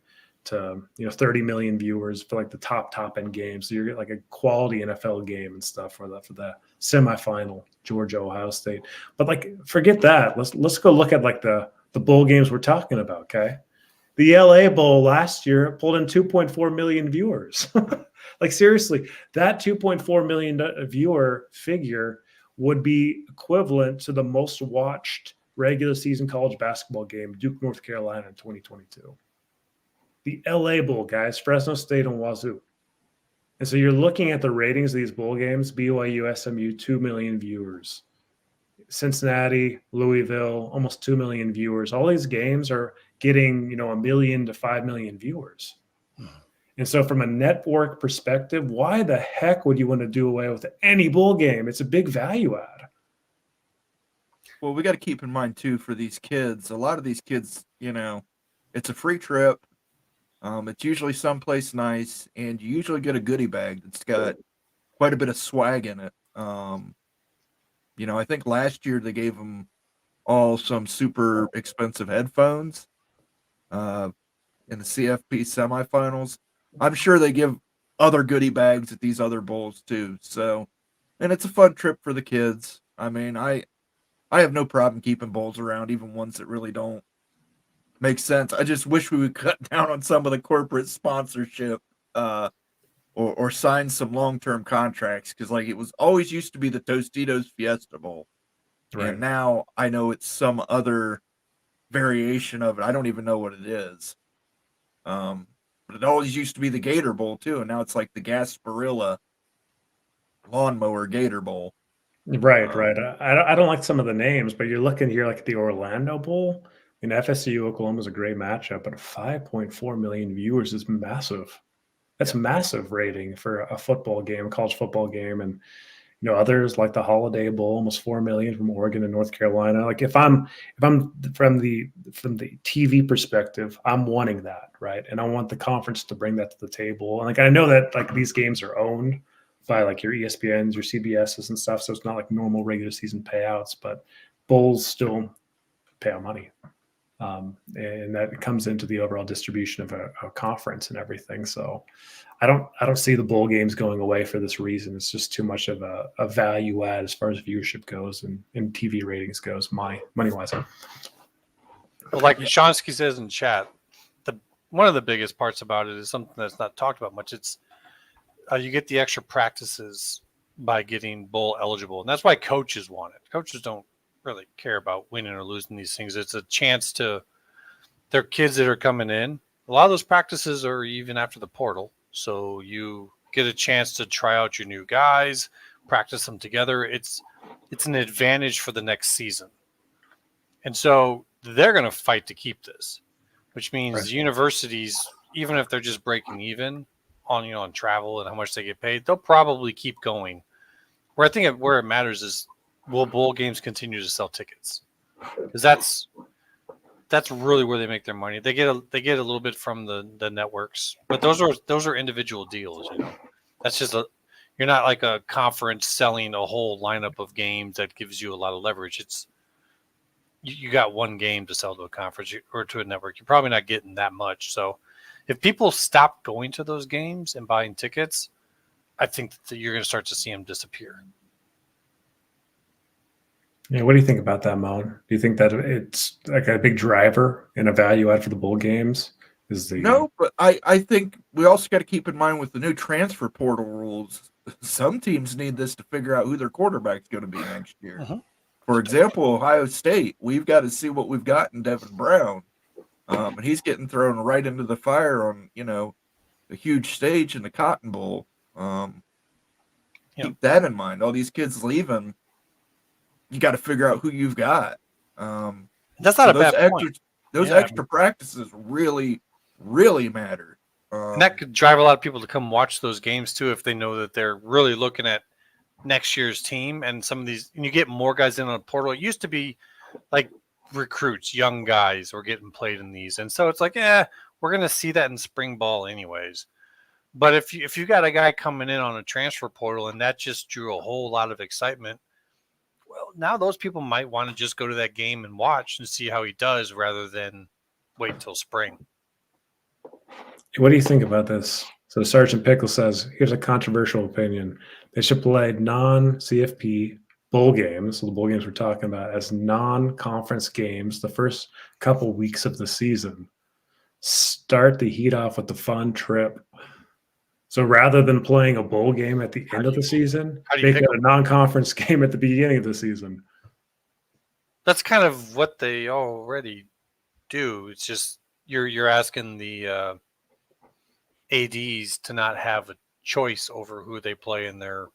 to 30 million viewers for like the top end games. So you're getting like a quality NFL game and stuff for the semifinal, Georgia, Ohio State. But like, forget that. Let's go look at like the bowl games we're talking about. Okay, the LA Bowl last year pulled in 2.4 million viewers. Like, seriously, that 2.4 million viewer figure would be equivalent to the most watched regular season college basketball game, Duke, North Carolina in 2022. The LA Bowl, guys, Fresno State and Wazoo. And so you're looking at the ratings of these bowl games, BYU, SMU, 2 million viewers. Cincinnati, Louisville, almost 2 million viewers. All these games are getting, 1 million to 5 million viewers. And so from a network perspective, why the heck would you want to do away with any bowl game? It's a big value add. Well, we got to keep in mind, too, for these kids, a lot of these kids, it's a free trip. It's usually someplace nice, and you usually get a goodie bag that's got quite a bit of swag in it. I think last year they gave them all some super expensive headphones in the CFP semifinals. I'm sure they give other goodie bags at these other bowls too. So, and it's a fun trip for the kids. I mean, I have no problem keeping bowls around, even ones that really don't make sense. I just wish we would cut down on some of the corporate sponsorship or sign some long-term contracts, because like it was always used to be the Tostitos Fiesta Bowl. Right. And now I know it's some other variation of it. I don't even know what it is. But it always used to be the Gator Bowl too, and now it's like the Gasparilla Lawnmower Gator Bowl. Right. I don't like some of the names, but you're looking here like the Orlando Bowl. I mean, FSU Oklahoma is a great matchup, but 5.4 million viewers is massive. That's massive rating for a football game, a college football game, and others like the Holiday Bowl, almost 4 million from Oregon and North Carolina. Like, if I'm from the TV perspective, I'm wanting that, right? And I want the conference to bring that to the table. And like, I know that like these games are owned by like your ESPNs, your CBSs and stuff, so it's not like normal regular season payouts, but bowls still pay out money. And that comes into the overall distribution of a conference and everything. So I don't see the bowl games going away for this reason. It's just too much of a value add as far as viewership goes and TV ratings goes, money wise. Well, like Shonsky says in chat, one of the biggest parts about it is something that's not talked about much. It's you get the extra practices by getting bowl eligible, and that's why coaches want it. Coaches don't really care about winning or losing these things. It's a chance to their kids that are coming in. A lot of those practices are even after the portal, so you get a chance to try out your new guys, practice them together. It's an advantage for the next season, and so they're going to fight to keep this, which means universities, even if they're just breaking even on travel and how much they get paid, they'll probably keep going. Where I think where it matters is, will bowl games continue to sell tickets? Because that's really where they make their money. They get a little bit from the networks, but those are individual deals. That's just you're not like a conference selling a whole lineup of games that gives you a lot of leverage. It's you got one game to sell to a conference or to a network. You're probably not getting that much. So if people stop going to those games and buying tickets, I think that you're going to start to see them disappear. Yeah, what do you think about that, Moan? Do you think that it's like a big driver and a value add for the bowl games? No, but I think we also got to keep in mind with the new transfer portal rules, some teams need this to figure out who their quarterback's going to be next year. Uh-huh. For example, Ohio State, we've got to see what we've got in Devin Brown. And he's getting thrown right into the fire on, a huge stage in the Cotton Bowl. Keep that in mind. All these kids leaving, you got to figure out who you've got. That's not a bad point. Those extra practices really, really matter. And that could drive a lot of people to come watch those games too, if they know that they're really looking at next year's team. And some of these, and you get more guys in on a portal. It used to be like recruits, young guys were getting played in these, and so it's like, we're going to see that in spring ball anyways. But if you got a guy coming in on a transfer portal and that just drew a whole lot of excitement, well, now those people might want to just go to that game and watch and see how he does rather than wait till spring. What do you think about this? So Sergeant Pickle says, here's a controversial opinion. They should play non-CFP bowl games, so the bowl games we're talking about, as non-conference games the first couple weeks of the season. Start the heat off with the fun trip. So rather than playing a bowl game at the end of the season, they got a non-conference game at the beginning of the season. That's kind of what they already do. It's just you're asking the ADs to not have a choice over who they play in their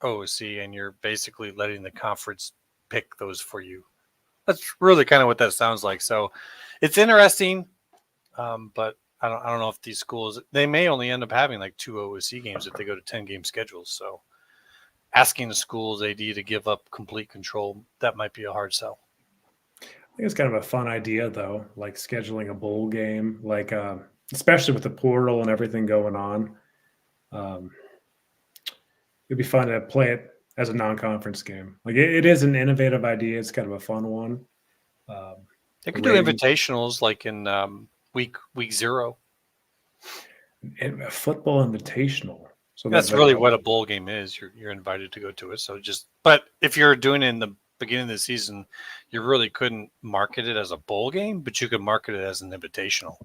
OOC, and you're basically letting the conference pick those for you. That's really kind of what that sounds like. So it's interesting, but I don't know if these schools, they may only end up having like 2 OOC games if they go to 10-game schedules. So asking the schools AD to give up complete control, that might be a hard sell. I think it's kind of a fun idea though, like scheduling a bowl game, like especially with the portal and everything going on. It'd be fun to play it as a non-conference game. Like it is an innovative idea. It's kind of a fun one. They could do invitationals like in week 0. And a football invitational. So that's really what a bowl game is. You're invited to go to it. So but if you're doing it in the beginning of the season, you really couldn't market it as a bowl game, but you could market it as an invitational.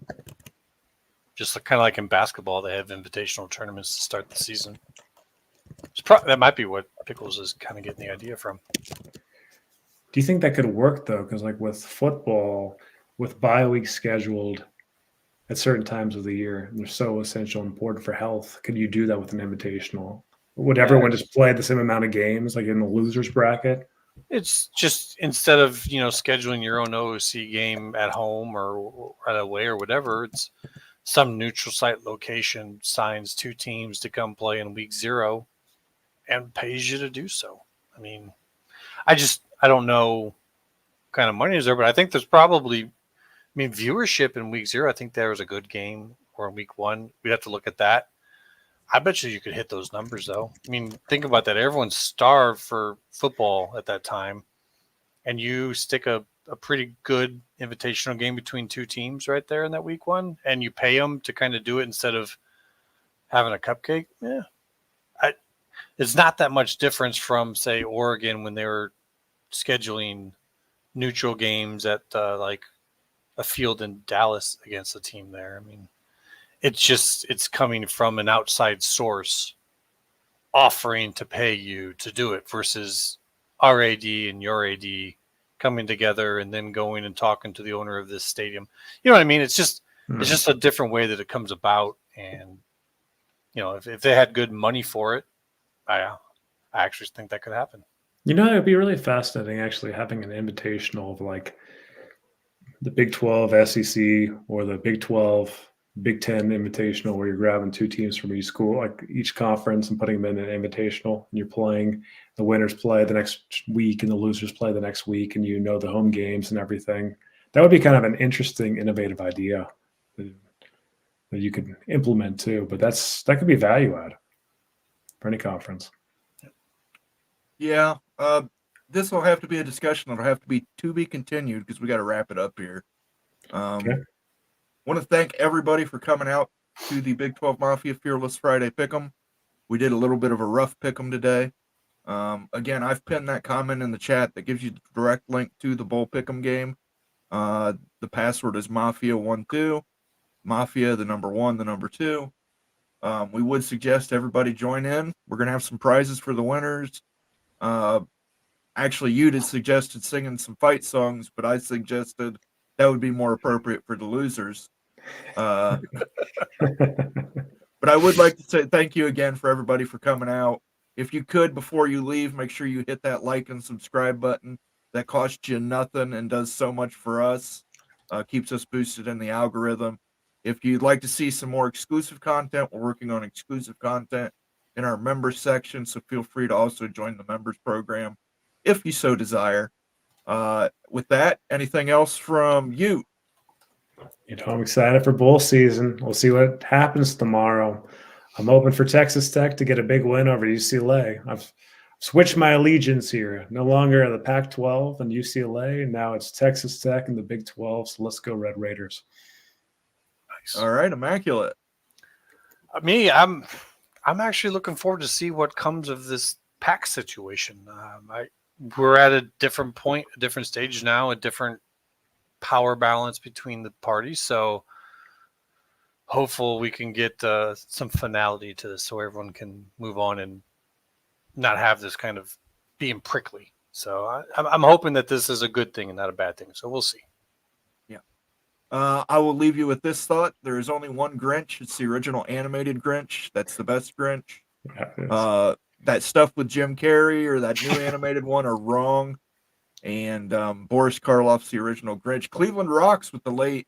Just kind of like in basketball, they have invitational tournaments to start the season. That might be what Pickles is kind of getting the idea from. Do you think that could work though? Because like with football, with bye weeks scheduled at certain times of the year, and they're so essential and important for health, could you do that with an invitational? Would everyone just play the same amount of games, like in the losers bracket? It's just instead of scheduling your own OOC game at home or at away or whatever, it's some neutral site location signs 2 teams to come play in week 0 and pays you to do so. I mean, I don't know what kind of money is there, but I think there's probably, viewership in week 0. I think there was a good game, or in week 1. We'd have to look at that. I bet you could hit those numbers though. Think about that. Everyone's starved for football at that time, and you stick a a pretty good invitational game between two teams right there in that week one, and you pay them to kind of do it instead of having a cupcake, it's not that much difference from, say, Oregon when they were scheduling neutral games at like a field in Dallas against a team there. I mean, it's coming from an outside source offering to pay you to do it versus our AD and your AD coming together and then going and talking to the owner of this stadium. You know what I mean? It's just a different way that it comes about. And, if they had good money for it, I actually think that could happen. It'd be really fascinating actually having an invitational of like the Big 12 SEC or the Big 12 Big 10 invitational where you're grabbing two teams from each school, like each conference, and putting them in an invitational, and you're playing. The winners play the next week and the losers play the next week, and the home games and everything. That would be kind of an interesting, innovative idea that you could implement too. But that could be value add for any conference. Yeah. This will have to be a discussion. It'll have to be continued because we got to wrap it up here. Okay. Want to thank everybody for coming out to the Big 12 Mafia Fearless Friday Pick'em. We did a little bit of a rough pick'em today. Again, I've pinned that comment in the chat that gives you the direct link to the bowl pick'em game. The password is Mafia12. Mafia, the number 1, the number 2. We would suggest everybody join in. We're going to have some prizes for the winners. Actually, you'd suggested singing some fight songs, but I suggested that would be more appropriate for the losers. But I would like to say thank you again for everybody for coming out. If you could, before you leave, make sure you hit that like and subscribe button. That costs you nothing and does so much for us. Keeps us boosted in the algorithm. If you'd like to see some more exclusive content, we're working on exclusive content in our members section, so feel free to also join the members program if you so desire. With that, anything else from you? I'm excited for bowl season. We'll see what happens tomorrow. I'm hoping for Texas Tech to get a big win over UCLA. I've switched my allegiance here. No longer the Pac-12 and UCLA, and now it's Texas Tech and the Big 12. So let's go Red Raiders. Nice. All right, immaculate. Me, I'm actually looking forward to see what comes of this Pac situation. We're at a different point, a different stage now, a different power balance between the parties. So hopeful we can get some finality to this so everyone can move on and not have this kind of being prickly. So I'm hoping that this is a good thing and not a bad thing. So we'll see. Yeah. I will leave you with this thought. There is only one Grinch. It's the original animated Grinch. That's the best Grinch. That stuff with Jim Carrey or that new animated one are wrong. And Boris Karloff's the original Grinch. Cleveland rocks with the late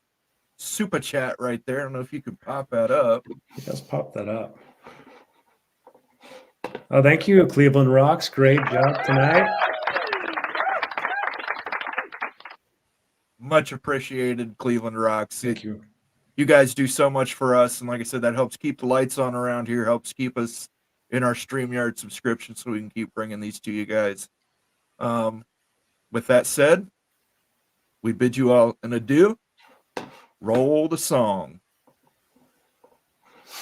super chat right there. I don't know if you could pop that up. Let's pop that up. Oh, thank you, Cleveland Rocks. Great job tonight. Much appreciated, Cleveland Rocks. Thank you. You guys do so much for us. And like I said, that helps keep the lights on around here, helps keep us in our StreamYard subscription so we can keep bringing these to you guys. With that said, we bid you all an adieu. Roll the song.